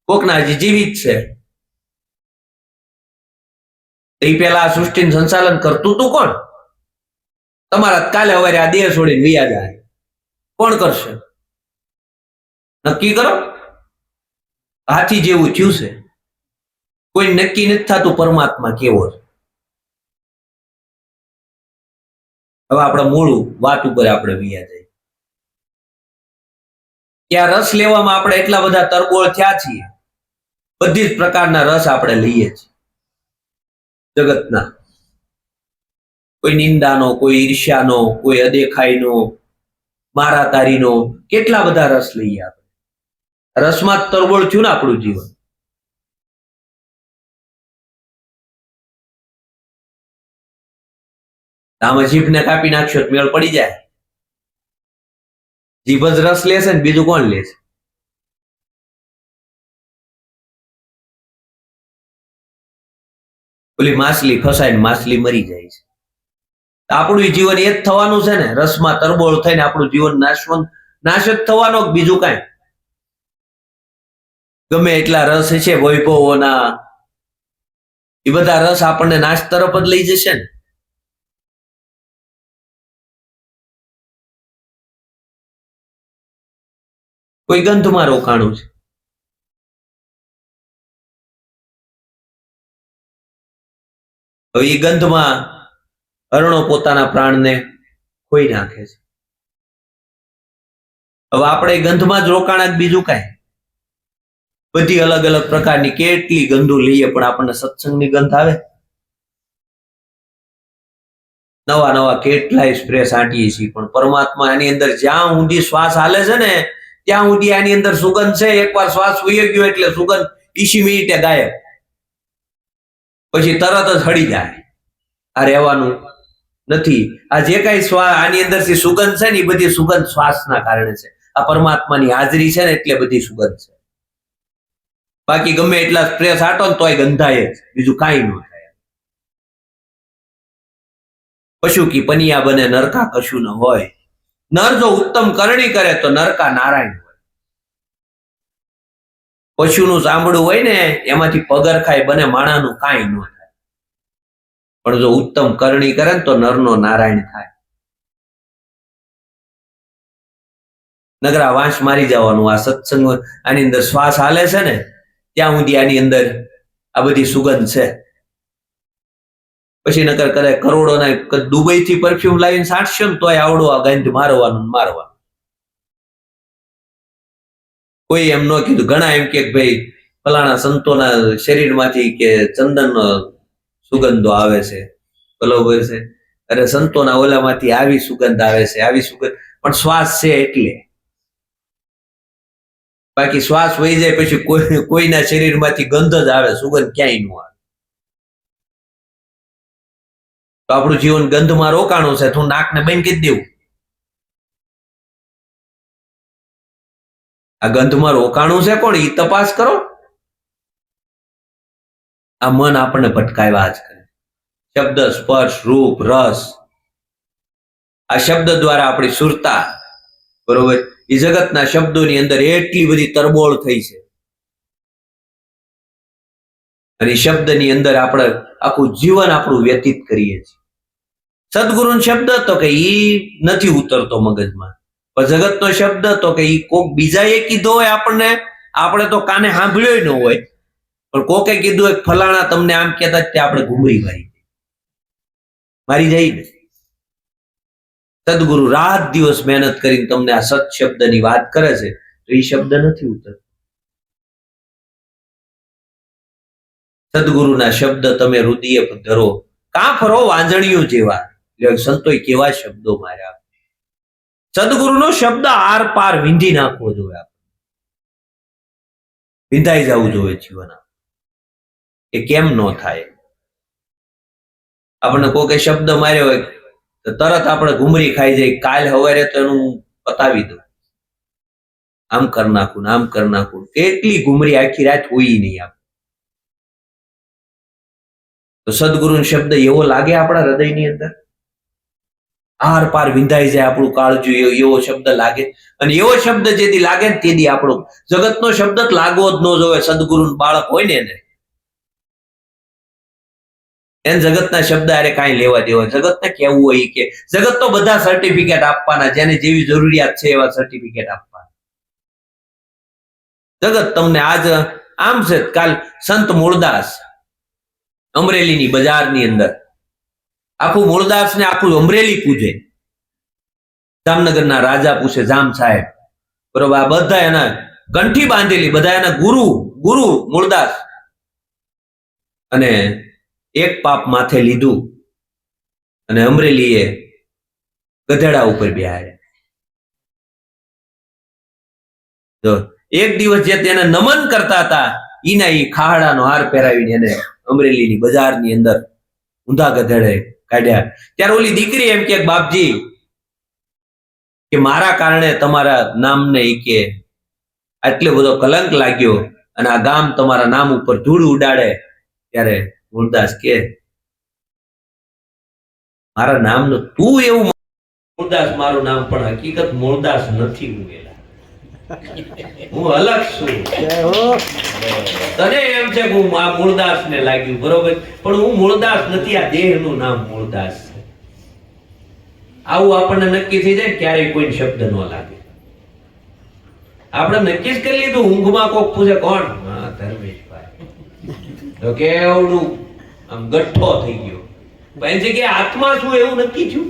Speaker 1: કોકના હજી જીવિત છે. એ પેલા આ સૃષ્ટિનું સંચાલન કરતું તું કોણ? તમારા કાલે સવારે આ દેહ છોડીને વયા જાય, કોણ કરશે? નક્કી કરો. હાથી જેવું થયું છે. કોઈ નક્કી નથી થતું પરમાત્મા કેવો છે. હવે આપણે મૂળ વાત ઉપર આપણે વયા જાય કે આ રસ લેવામાં આપણે એટલા બધા તરબોળ થયા છીએ. બધી જ પ્રકારના રસ આપણે લઈએ છીએ જગતના. કોઈ નિંદાનો, કોઈ ઈર્ષ્યાનો, કોઈ અદેખાઈનો, મારા તારીનો, કેટલા બધા રસ લઈએ આપણે. રસમાં જ તરબોળ થયું ને આપણું જીવન. આમાં જીભને કાપી નાખશો તો મેળ પડી જાય. જીભ જ રસ લેશે ને બીજું કોણ લેશે? ઓલી માછલી ફસાઈને માછલી મરી જાય છે. આપણું જીવન એ જ થવાનું છે ને. રસમાં તરબોળ થઈને આપણું જીવન નાશ જ થવાનો. બીજું કાંઈ. ગમે એટલા રસ છે વૈભવોના, એ બધા રસ આપણને નાશ તરફ જ લઈ જશે ને. કોઈ ગંધમાં રોકાણું છે. હવે એ ગંધમાં હરણો પોતાના પ્રાણને ખોઈ નાખે છે. હવે આપણે ગંધમાં જ રોકાણા, બીજું કાંઈ. બધી અલગ અલગ પ્રકારની કેટલી ગંધો લઈએ, પણ આપણને સત્સંગની ગંધ આવે. નવા નવા કેટલાય સ્પ્રે છાંટીએ છીએ, પણ પરમાત્મા એની અંદર જ્યાં ઊંડી શ્વાસ હાલે છે ને ત્યાં સુધી આની અંદર સુગંધ છે. એકવાર શ્વાસ વહી ગયો એટલે સુગંધ 20 મિનિટે ગાયબ, પછી તરત જ હળી જાય. આ રહેવાનું નથી. આ જે કઈ આની અંદરથી સુગંધ છે ને એ બધી સુગંધ શ્વાસના કારણે છે. આ પરમાત્માની હાજરી છે ને એટલે બધી સુગંધ છે. બાકી ગમે એટલા સ્પ્રે છાંટો ને તોય ગંધાય જ, બીજું કાંઈ ન થાય. પશુ કી પનિયા બને નરકા કશું ન હોય. નર જો ઉત્તમ કરણી કરે તો નરકા નારાયણ હોય. પશુનું ચામડું હોય ને એમાંથી પગરખાય બને, માણાનું કાંઈ ન થાય. પણ જો ઉત્તમ કરણી કરે ને તો નરનો નારાયણ થાય. નગરા વાંસ મારી જવાનું. આ સત્સંગ આની અંદર શ્વાસ હાલે છે ને ત્યાં સુધી આની અંદર આ બધી સુગંધ છે. પછી નકર કરે કરોડોના દુબઈ થી પરફ્યુમ લાવીને છાંટશો ને તોય આવડો આ ગંધ મારવાનું. કોઈ એમ ન કીધું. ઘણા એમ કે ભાઈ ફલાણા સંતોના શરીરમાંથી કે ચંદનનો સુગંધો આવે છે, બરોબર છે. અરે સંતોના ઓલામાંથી આવી સુગંધ આવે છે, આવી સુગંધ. પણ શ્વાસ છે એટલે. બાકી શ્વાસ વહી જાય પછી કોઈના શરીરમાંથી ગંધ જ આવે, સુગંધ ક્યાંય ન આવે. તો આપણું જીવન ગંધમાં રોકાણું છે. તું નાકને બંધ કરી દેવું. આ ગંધમાં રોકાણું છે કોણ? એ તપાસ કરો. આ મન આપણને ભટકાવ્યા જ કરે. શબ્દ, સ્પર્શ, રૂપ, રસ, આ શબ્દ દ્વારા આપણી સુરતા, બરોબર. એ જગતના શબ્દોની અંદર એટલી બધી તરબોળ થઈ છે. અને શબ્દની અંદર આપણે આખું જીવન આપણું વ્યતીત કરીએ છીએ. સદગુરુનો શબ્દ તો કે ઈ નથી ઉતરતો મગજમાં, પણ જગતનો શબ્દ તો કે ઈ કોક બીજાએ કીધો હોય આપણને, આપણે તો કાને સાંભળ્યો ન હોય, પણ કોકે કીધું હોય ફલાણા તમને આમ કહેતા તે આપણે ઘૂમરી મારી જાય ને. સદગુરુ રાત દિવસ મહેનત કરીને તમને આ સત શબ્દની વાત કરે છે, તો એ શબ્દ નથી ઉતરતો. સદગુરુના શબ્દ તમે હૃદય ધરો, કાં ફરો વાંજણીઓ જેવા. સંતોએ કેવા શબ્દો માર્યા. સદગુરુનો શબ્દ આર પાર વિંધી નાખવો જોઈએ. વિંધાઈ જવું જોઈએ જીવન. એ કેમ ન થાય? આપણને કોઈ કઈ શબ્દ માર્યો હોય તો તરત આપણે ઘુમરી ખાઈ જાય, કાલ સવારે તો એનું પતાવી દો, આમ કરી નાખું આમ કરી નાખું. કેટલી ઘુમરી આખી રાત હોઈ નહીં આપ. તો સદગુરુ શબ્દ એવો લાગે આપણા હૃદયની અંદર, આર પાર વિંધાઈ જાય આપણું કાળજું, એવો શબ્દ લાગે. અને એવો શબ્દ જેથી લાગે ને તેથી આપણો જગતનો શબ્દ લાગવો જ ન જોવે. સદગુરુ બાળક હોય ને એને જગતના શબ્દ અરે કાંઈ લેવા દેવા. જગતને કેવું હોય કે જગત તો બધા સર્ટિફિકેટ આપવાના, જેને જેવી જરૂરિયાત છે એવા સર્ટિફિકેટ આપવાના. જગત તમને આજ આમ છે, કાલ સંત મૂળદાસ અમરેલીની બજારની અંદર આખું મૂળદાસ ને આખું અમરેલી પૂજે. જામનગરના રાજા પૂછે જામ સાહેબ, બરોબર, આ બધા એના કંઠી બાંધેલી, બધા એના ગુરુ મૂળદાસ. અને એક પાપ માથે લીધું અને અમરેલીએ ગધેડા ઉપર બેહાડ્યા. તો એક દિવસ જે તેને નમન કરતા હતા ઈના ઈ ખાહડાનો હાર પહેરાવીને એને અમરેલીની બજારની અંદર ઊંધા ગધેડે કાઢ્યા. ત્યારે ઓલી દીકરી એમ કે બાપજી કે મારા કારણે તમારા નામને ઈ કે આટલો બધો કલંક લાગ્યો અને આ ગામ તમારા નામ ઉપર ધૂળ ઉડાડે. ત્યારે મૂળદાસ કે મારા નામનું તું એવું, મૂળદાસ મારું નામ, પણ હકીકત મૂળદાસ નથી. હું અલગ છું. તને એમ છે કે હું આ મૂળદાસ ને લાગ્યું, બરોબર, પણ હું મૂળદાસ નથી. આ દેહનું નામ મૂળદાસ છે. આવું આપણને નક્કી થઈ જાય, ક્યારેય કોઈ શબ્દ ન લાગે. આપણે નક્કી જ કરી લીધું. ઊંઘમાં કોક પૂછે કોણ? હા, ધર્મેશભાઈ. તો કેવડું આમ ગઠ્ઠો થઈ ગયો. પણ જગ્યાએ આત્મા શું એવું નક્કી થયું?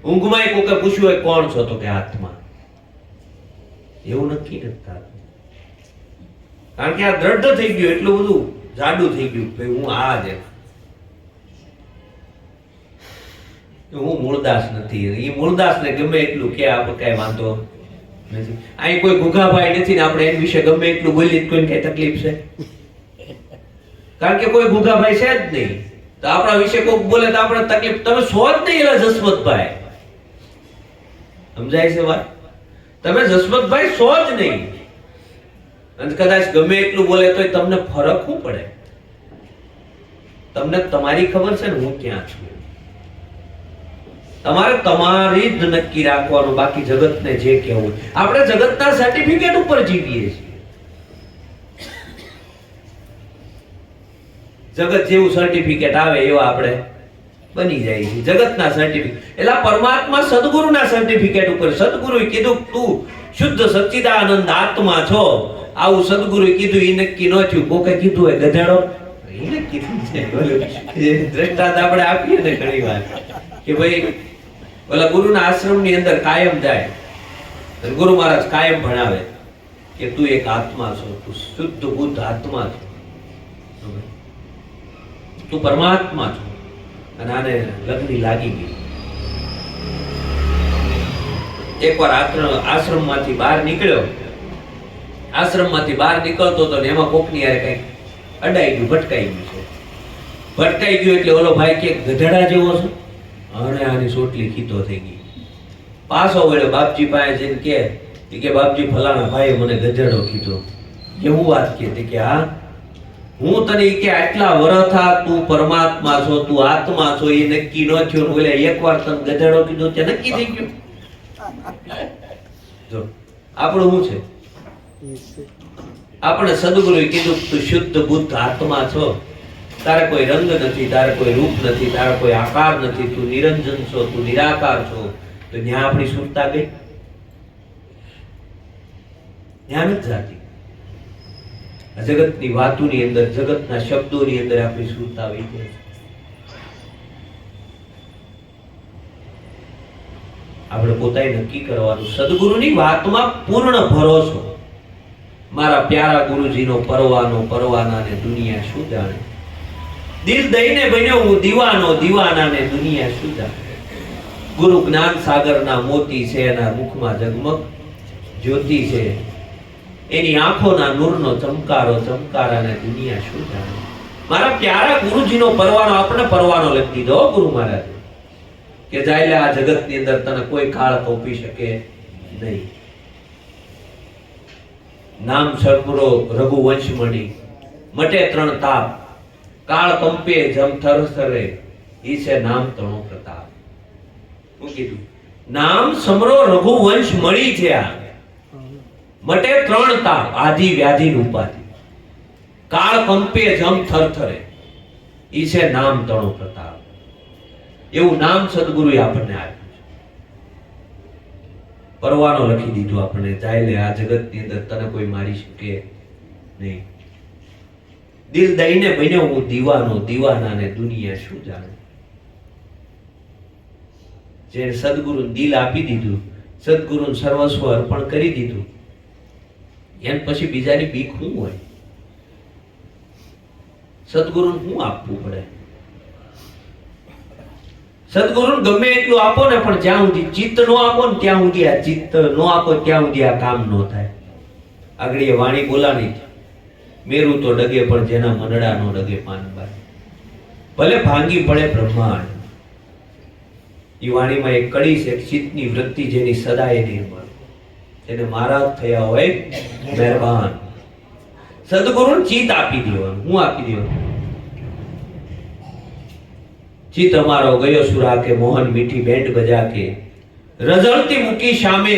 Speaker 1: ઊંઘમાં કોકે પૂછ્યું હોય કોણ છો, તો કે આત્મા. એવું નક્કી નથી થતું. કારણ કે આ દ્રઢ થઈ ગયું, એટલું બધું જાડું થઈ ગયું ભાઈ હું આ જ, હું મૂળદાસ નથી. એ મૂળદાસ ને ગમે એટલું કે આપણે કઈ વાંધો નથી. અહીં કોઈ ગુગાભાઈ નથી ને આપણે એની વિશે ગમે એટલું બોલીએ કોઈને કઈ તકલીફ છે? કારણ કે કોઈ ગુગાભાઈ છે જ નહીં. તો આપણા વિશે કોઈ બોલે તો આપણે તકલીફ. તમે છો જ નહીં એલા જસવંતભાઈ, સમજાય છે વાત? તમે જસવંતભાઈ છો જ નહીં. અને કદાચ ગમે એટલું બોલે તો તમને ફરક શું પડે? તમને તમારી ખબર છે ને હું ક્યાં છું. તમારે તમારી જ નક્કી રાખવાનું, બાકી જગતને જે કહેવું. આપણે જગતના સર્ટિફિકેટ ઉપર જીવીએ છીએ. જગત જેવું સર્ટિફિકેટ આવે એવા આપણે બની જાય છે. જગતના સર્ટિફિકેટ એટલે પરમાત્મા સદગુરુના સર્ટિફિકેટ ઉપર. સદગુરુએ કીધું તું શુદ્ધ સચ્ચિદાનંદ આત્મા છો. આવું સદગુરુએ કીધું, એ નક્કી ન થયું. કોકે કીધું હોય ગધેડો, એને કીધું છે. દ્રષ્ટાંત આપણે આપીએ ને ઘણી વાર કે ભાઈ ઓલા ગુરુના આશ્રમની અંદર કાયમ જાય, ગુરુ મહારાજ કાયમ ભણાવે કે તું એક આત્મા છો, તું શુદ્ધ બુદ્ધ આત્મા છો, તું પરમાત્મા છો. અને આને લગ્ન લાગી ગઈ. એકવાર આશ્રમમાંથી બહાર નીકળ્યો. આશ્રમમાંથી બહાર નીકળતો હતો ને એમાં કોકની યારે કઈક અડાઈ ગયું, ભટકાઈ ગયું છે. ભટકાઈ ગયું એટલે ઓલો ભાઈ કે ગધેડા જેવો છે. અને આની સોટલી ખીતો થઈ ગઈ. પાછો વળ્યો બાપજી પાસે જઈને કે બાપજી ફલાણા ભાઈ મને ગધેડો કીધો. કે હું વાત કે હા, હું તને કે આટલા વરથા તું પરમાત્મા છો, તું આત્મા છો, એ નક્કી ન થયું. બોલે એકવાર તને ગધેડો કીધો તે નક્કી થઈ ગયું. જો આપણું શું છે? આપણે સદગુરુએ કીધું તું શુદ્ધ બુદ્ધ આત્મા છો, તારે કોઈ રંગ નથી, તારે કોઈ રૂપ નથી, તારે કોઈ આકાર નથી, તું નિરંજન છો, તું નિરાકાર છો. તો ત્યાં આપણી સુરતા ગઈ, ત્યાં નથી જાતી. જગતની વાતોની અંદર, જગતના શબ્દોની અંદર આપણી સુરતા વહી જાય. આપણે પોતાએ નક્કી કરવાનું, સદગુરુની વાતમાં પૂર્ણ ભરોસો. મારા પ્યારા ગુરુજીનો પરવાનો, પરવાનાને દુનિયા શું જાણે. દિલ દઈને બન્યો હું દીવાનો, દીવાનાને દુનિયા શું જાણે. ગુરુ જ્ઞાન સાગરના મોતી છે, એના મુખમાં ઝગમગ જ્યોતિ છે, એની આંખોના નૂરનો ચમકારો, ચમકારાને દુનિયા શું જાણે. મારા પ્યારા ગુરુજીનો પરવાનો આપણે પરવાનો લખી દીધો ગુરુ મહારાજ કે જાય આ જગતની અંદર તને કોઈ કાળ તોપી શકે નહીં. નામ સર્પરો રઘુવંશમણી મટે ત્રણ તાપ કાળ કંપે જમ થરથરે ઈસે નામ તણો પ્રતાપ. શું કીધું? નામ સમરો રઘુવંશ મળી છે આ મટે ત્રણ તાપ આદિ વ્યાધિ ઉપાધિ કાળ કંપે જમ થરથરે ઈસે નામ તણો પ્રતાપ. એવું નામ સદગુરુએ આપણને આપ્યું છે. પરવાનો લખી દીધો આપણને ચાલે આ જગતની અંદર તને કોઈ મારી શકે નહીં. દિલ દઈને બન્યો હું દીવાનો દીવાનાને દુનિયા શું જાણે. જે સદગુરુ દિલ આપી દીધું સદગુરુ સર્વસ્વ અર્પણ કરી દીધું એન પછી બીજાની બીક શું હોય? સદગુરુ શું આપવું પડે? સદગુરુ ગમે એટલું આપો ને પણ જ્યાં સુધી ચિત્ત નો આપો ને ત્યાં સુધી આ ચિત્ત નો આપો ત્યાં સુધી આ કામ નો થાય. આગળ એ વાણી બોલાણી મેરું તો ડગે પણ જેના મનડા નો ડગે પાનબાઈ. ભલે ભાંગી પડે બ્રહ્માંડ. એ વાણીમાં એક કડી છે ચિત્તની વૃત્તિ જેની સદાય નિર્મળ એને મહારાજ થયા હોય મહેરબાન. સદગુરુ ચિત્ત આપી દેવાનું. હું આપી દેવાનું? ચિત્ત અમારો ગયો સુરા કે મોહન મીઠી બેન્ડ બજા કે રઝળતી મૂકી શામે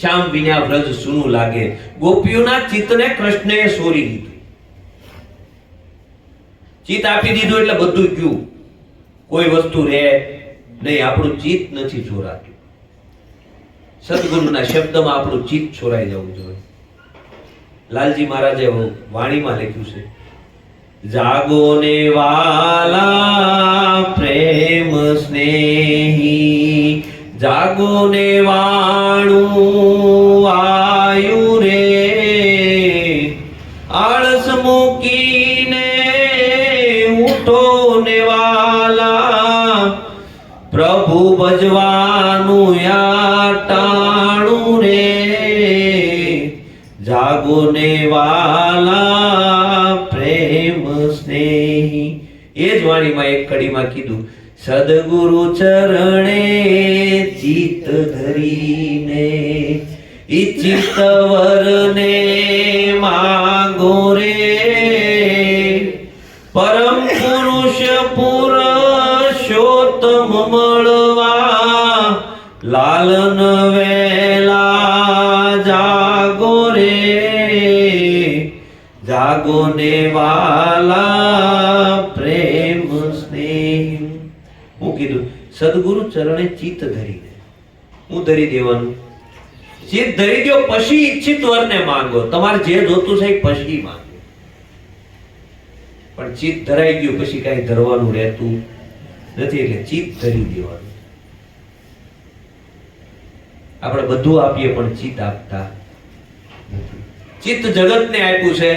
Speaker 1: શામ વિના વ્રજ સુનું લાગે. ગોપીઓના ચિત્તને કૃષ્ણએ સોરી લીધું. ચિત્ત આપી દીધું એટલે બધું ગયું. કોઈ વસ્તુ રહે નહીં. આપણું ચિત્ત નથી ચોરાતું. સદગુરુના શબ્દમાં આપણું ચિત્ત ચોરાઈ જવું જોઈએ. લાલજી મહારાજે વાણીમાં લખ્યું છે જાગો ને વાલા પ્રેમ સ્નેહી જાગો ને વાણું વાયુ રે આળસ મૂકીને ઉઠો ને વાલા પ્રભુ ભજવાનું યાટાણું રે જાગો ને વાલા પ્રેમ સ્નેહી. એ જ વાણીમાં એક કડીમાં કીધું સદગુરુ ચરણે ચિત્ત ધરીને ઈ ચિત્તવરને માગો રે પરમ પુરુષ પુરુષોત્તમ મળવા લાલન વેલા જાગો રે જાગો ને વાલા પ્રેમ સ્નેહ. હું કીધું સદગુરુ ચરણે ચિત્ત ધરીને હું ધરી દેવાનું. ચિત્ત ધરી દો પછી ઈચ્છિત વરને માંગો. તમારે જે જોતું છે પછી માંગો. પણ ચિત્ત ધરાઈ ગયું પછી કઈ ધરવાનું રહેતું નથી. એટલે ચિત્ત ધરી દેવાનું. આપણે બધું આપીએ પણ ચિત્ત આપતા નથી. ચિત્ત જગતને આપ્યું છે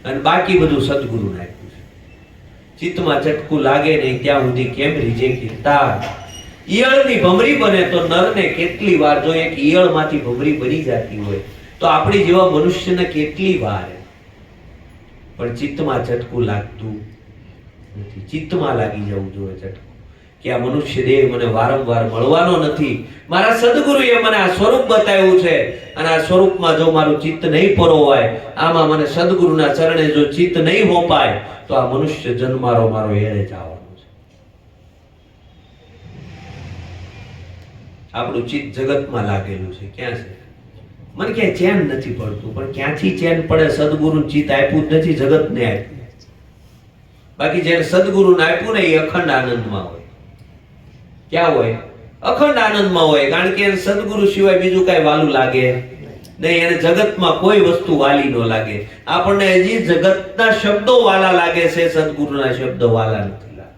Speaker 1: અને બાકી બધું સદગુરુને આપ્યું છે. ચિત્તમાં ચટકું લાગે નહીં ત્યાં સુધી કેમ રિજેક્ટ તાર. ઈયળની ભમરી બને તો નરને કેટલી વાર જો એક ઈયળમાંથી ભમરી બની જતી હોય તો આપણી જેવા મનુષ્યને કેટલી વાર. પણ ચિત્તમાં ચટકું લાગતું નથી. ચિત્તમાં લાગી જવું જોઈએ ચટકું કે આ મનુષ્ય દેહ મને વારંવાર મળવાનો નથી. મારા સદગુરુએ મને આ સ્વરૂપ બતાવ્યું છે અને આ સ્વરૂપમાં જો મારું ચિત્ત નહીં પરોવાય આમાં મને સદગુરુના ચરણે જો ચિત્ત નહીં હોપાય તો આ મનુષ્ય જન્મારો મારો એળે જવાનો છે. આપણું ચિત્ત જગતમાં લાગેલું છે. ક્યાં છે? મને ક્યાંય ચેન નથી પડતું. પણ ક્યાંથી ચેન પડે? સદગુરુ ચિત્ત આપ્યું જ નથી, જગતને આપ્યું. બાકી જેને સદગુરુને આપ્યું ને એ અખંડ આનંદમાં હોય. ક્યાં હોય? અખંડ આનંદમાં હોય. કારણ કે એને સદગુરુ સિવાય બીજું કઈ વાલું લાગે નહીં. એને જગતમાં કોઈ વસ્તુ વાલી ન લાગે. આપણને હજી જગતના શબ્દો વાલા લાગે છે, સદગુરુના શબ્દો વાલા નથી લાગતા.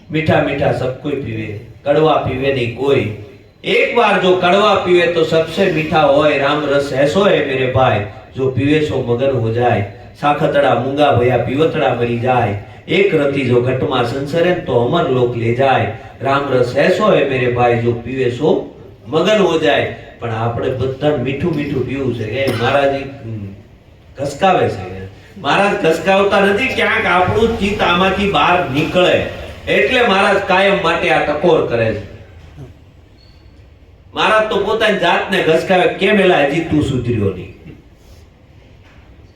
Speaker 1: મીઠા મીઠા સબ કોઈ પીવે, કડવા પીવે નહીં કોઈ. एक बार जो कड़वा पीवे तो सबसे मीठा होय, राम रस ऐसो है मेरे भाई, जो पीवे सो मगन हो जाए. साखतड़ा मूंगा भया पीवतड़ा मरी जाए, एक रति जो घट में संसरे तो अमर लोक ले जाए. राम रस ऐसो है मेरे भाई, जो पीवे सो मगन हो जाए. પણ આપણે બધા મીઠું મીઠું પીવું છે કે મહારાજી ઘસકાવે છે. મહારાજ ઘસકાવતા નથી, ક્યાંક આપણું ચિત્ત આમાંથી બહાર નીકળે એટલે મહારાજ કાયમ માટે આ ટકોર કરે છે. મહારાજ તો પોતાની જાતને ઘસકાવે, કેમ એલા હજી તું સુધર્યો નહીં.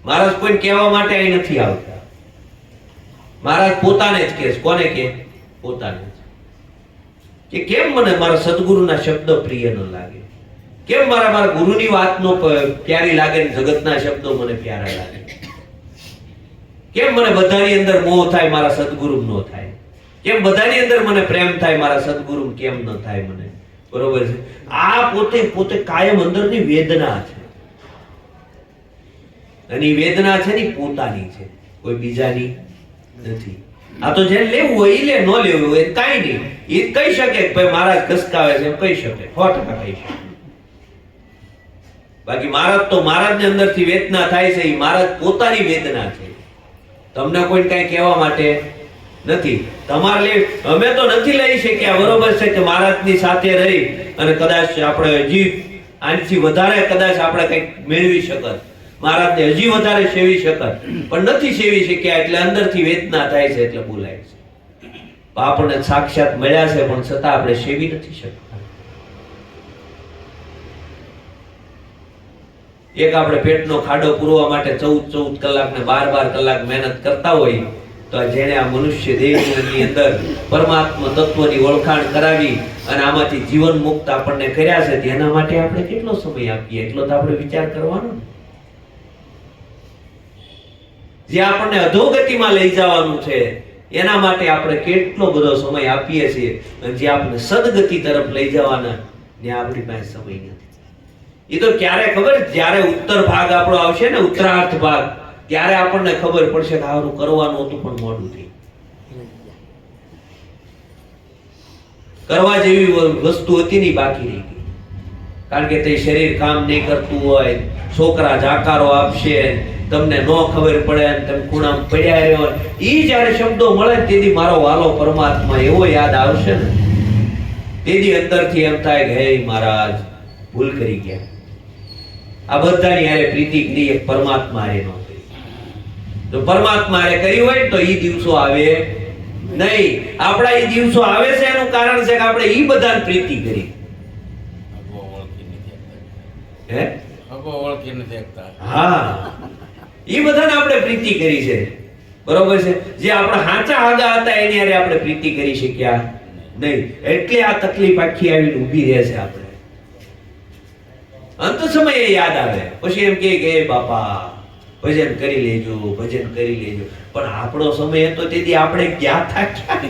Speaker 1: મહારાજ કોઈ કહેવા માટે અહીં નથી આવતા. મહારાજ પોતાને જ કહે. કોને કહે? પોતાને જ. કે કેમ મને મારા સદગુરુના શબ્દ પ્રિય ન લાગે, કેમ મારા ગુરુની વાત નો પ્યારી લાગે ને જગતના શબ્દો મને પ્યારા લાગે, કેમ મને બધાની અંદર મોહ થાય મારા સદગુરુ નો થાય, કેમ બધાની અંદર મને પ્રેમ થાય મારા સદગુરુ કેમ ન થાય મને. બરોબર છે. આ પોતે કાયમ અંદરની વેદના છે, અને એ વેદના છે ને પોતાની છે, કોઈ બીજાની નથી. આ તો જેને લેવું હોય એ લે, ન લેવું હોય કાઈ નહીં. એ કહી શકે કે ભાઈ મહારાજ ઘસકાવે છે, એમ કહી શકે, 100% કહી શકે. બાકી મહારાજ તો મહારાજની અંદરથી વેદના થાય છે, એ મહારાજ પોતાની વેદના છે. તમને કોઈ કઈ કહેવા માટે નથી. તમારે અમે તો નથી લઈ શક્યા, બરોબર છે, કે મહારાજની સાથે રહી અને કદાચ આપણે હજી આનાથી વધારે કદાચ આપણે કંઈક મેળવી શકત, મહારાજને હજી વધારે સેવી શકત, પણ નથી સેવી શક્યા એટલે અંદરથી વેદના થાય છે, એટલે બોલાય છે. આપણને સાક્ષાત મળ્યા છે પણ છતાં આપણે સેવી નથી શકતા. એક આપણે પેટનો ખાડો પૂરવા માટે 14 કલાક ને 12 કલાક મહેનત કરતા હોય, તો જેને આ મનુષ્ય દેહની અંદર પરમાત્મા તત્વની ઓળખાણ કરાવી અને આમાંથી જીવન મુક્ત આપણને કર્યા છે, તેના માટે આપણે કેટલો સમય આપીએ એટલો તો આપણે વિચાર કરવાનો. જે આપણને અધોગતિમાં લઈ જવાનું છે એના માટે આપણે કેટલો બધો સમય આપીએ છીએ, અને જે આપણે સદગતિ તરફ લઈ જવાના ને આપણી પાસે સમય નથી. એ તો ક્યારે ખબર, જ્યારે ઉત્તર ભાગ આપણો આવશે ને, ઉત્તરાર્થ ભાગ, ત્યારે આપણને ખબર પડશે કે આવું કરવાનું હતું પણ મોડું થયું. કરવા જેવી વસ્તુ હતી નહીં, બાકી રહી ગઈ. કારણ કે તે શરીર કામ નહીં કરતું હોય, છોકરા જાકારો આપશે, તમને ન ખબર પડે, તમે ખૂણામાં પડ્યા રહ્યો, ઈ જ્યારે શબ્દો મળે તેથી મારો વાલો પરમાત્મા એવો યાદ આવશે ને, તેથી અંદરથી એમ થાય કે હે મહારાજ ભૂલ કરી ગયા. આ બધાની હારે પ્રીતિ નહીં, એક પરમાત્મા હારે ન કરી. જો પરમાત્મા હારે કરી હોય તો ઈ દિવસો આવે નહીં. આપણા ઈ દિવસો આવે છે એનું કારણ છે કે આપણે ઈ બધાને પ્રીતિ કરી. હે ઓળખી નથી શકતા. હા, ઈ બધાને આપણે પ્રીતિ કરી છે, બરોબર છે. જે આપણા હાચા હાગા હતા એની હારે આપણે પ્રીતિ કરી શક્યા નહીં, એટલે આ તકલીફ આખી આવીને ઊભી રહે છે. આપણે અંત સમયે યાદ આવે, પછી એમ કે બાપા ભજન કરી લેજો, ભજન કરી લેજો. પણ આપણો સમય હતો તેથી આપણે ગયા થા ક્યાં?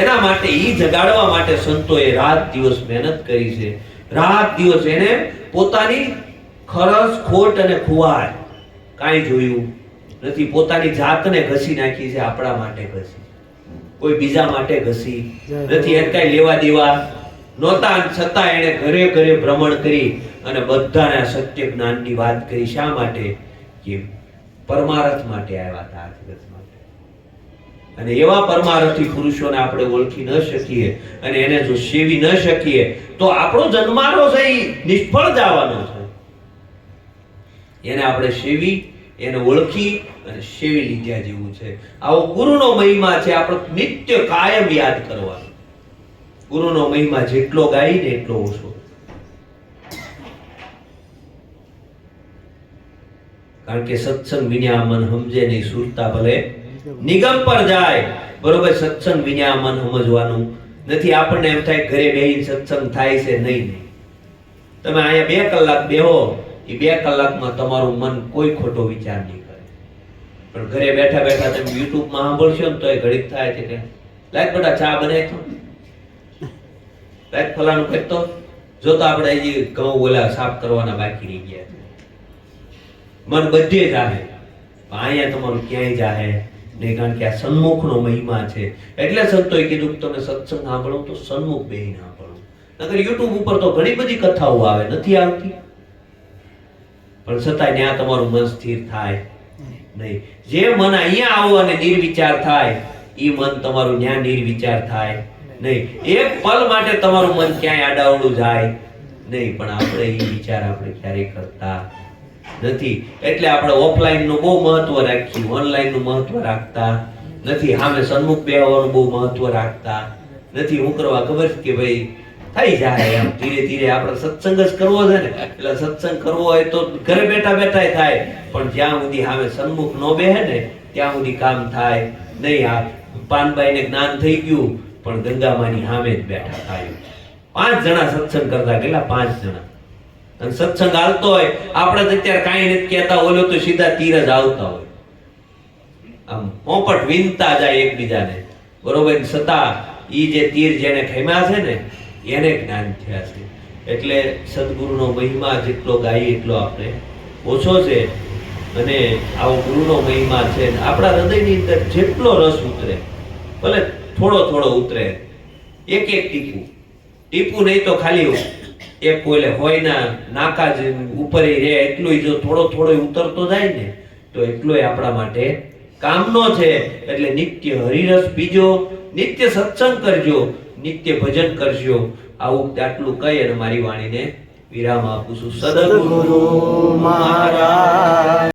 Speaker 1: એના માટે ઈ જગાડવા માટે સંતોએ રાત દિવસ મહેનત કરી છે. રાત દિવસ એને પોતાની ખરસ ખોટ અને ખુવાર કાંઈ જોયું નથી. પોતાની જાતને ઘસી નાખી છે, આપણા માટે ઘસી, કોઈ બીજા માટે ઘસી નથી. એને કઈ લેવા દેવા નહોતા, છતાં એને ઘરે ઘરે ભ્રમણ કરી અને બધાને સત્ય જ્ઞાનની વાત કરી. શા માટે? કે પરમાર્થ માટે આવ્યા હતા, આ જગત માટે. અને એવા પરમાર્થી પુરુષોને આપણે ઓળખી ન શકીએ અને એને જો સેવી ન શકીએ તો આપણો જન્મારો છે એ નિષ્ફળ જવાનો છે. એને આપણે સેવી, એને ઓળખી અને સેવી લીધા જેવું છે. આવો ગુરુનો મહિમા છે, આપણે નિત્ય કાયમ યાદ કરવાનો. ગુરુનો મહિમા જેટલો ગાય ને એટલો ઓછો. કારણ કે સત્સંગ વિના મન સમજે નહીં, સુરતા ભલે નિગમ પર જાય. બરોબર, સત્સંગ વિના મન સમજવાનું નથી. આપણને એમ થાય ઘરે બેહીને સત્સંગ થાય છે, નહીં. તમે અહીંયા 2 કલાક બેહો, એ 2 કલાકમાં તમારું મન કોઈ ખોટો વિચાર નહીં કરે. પણ ઘરે બેઠા બેઠા તમે યુટ્યુબમાં સાંભળશો ને તો એ ઘડીક થાય છે કે લાગ બેટા ચા બનાય તો, લાગ ફલાણું કરતો, જો તો આપણે હજી ઘઉં ઓલા સાફ કરવાના બાકી રહી ગયા છે. મન બધે જાહે, અહીંયા તમારું ક્યાંય જાહે નહીં. કારણ કે આ સન્મુખનો મહિમા છે. એટલે સંતોએ કીધું તમે સત્સંગ સાંભળો તો સન્મુખ બેહીને સાંભળો. નકર યુટ્યુબ ઉપર તો ઘણી બધી કથાઓ આવે, નથી આવતી, પણ છતાંય ત્યાં તમારું મન સ્થિર થાય નહીં. જે મન અહીંયા આવો અને નિર્વિચાર થાય, એ મન તમારું ત્યાં નિર્વિચાર થાય નહીં. એક પલ માટે તમારું મન ક્યાંય આડાવડું જાય નહીં. પણ આપણે એ વિચાર આપણે ક્યારેય કરતા નથી. એટલે આપણે ઓફલાઈન નું બહુ મહત્વ રાખ્યું, ઓનલાઈન નું મહત્વ રાખતા નથી. સામે સન્મુખ બેહવાનું બહુ મહત્વ રાખતા નથી. હું કરવા ખબર છે કે ભાઈ થઈ જાય એમ ધીરે ધીરે આપણે સત્સંગ જ કરવો છે ને, એટલે સત્સંગ કરવો હોય તો ઘરે બેઠા બેઠા થાય, પણ જ્યાં સુધી સામે સન્મુખ ન બેહે ને ત્યાં સુધી કામ થાય નહીં. આ પાનબાઈ ને જ્ઞાન થઈ ગયું પણ ગંગામાની સામે જ બેઠા થાય. 5 જણા સત્સંગ કરતા, કેટલા 5 જણા, અને સત્સંગ હાલતો હોય, આપણે તો અત્યારે કાંઈ નથી કહેતા, ઓલો તો સીધા તીર જ આવતા હોય, આમ પોપટ વિનતા જાય એકબીજાને, બરોબર. છતાં ઈ જે તીર જેને ખેમ્યા છે ને એને જ્ઞાન થયા છે. એટલે સદગુરુનો મહિમા જેટલો ગાઈએ એટલો આપણે ઓછો છે. અને આવો ગુરુનો મહિમા છે, આપણા હૃદયની અંદર જેટલો રસ ઉતરે, ભલે થોડો થોડો ઉતરે, એક એક ટીપું નહીં તો ખાલી એક કોલે હોય ના નાકા જ ઉપર રહે એટલું જો થોડો થોડો ઉતરતો જાય ને તો એટલોય આપણા માટે કામનો છે. એટલે નિત્ય હરિરસ પીજો, નિત્ય સત્સંગ કરજો, નિત્ય ભજન કરજો. આવું આટલું કહી અને મારી વાણીને વિરામ આપું છું. સદગુરુ મહારાજ.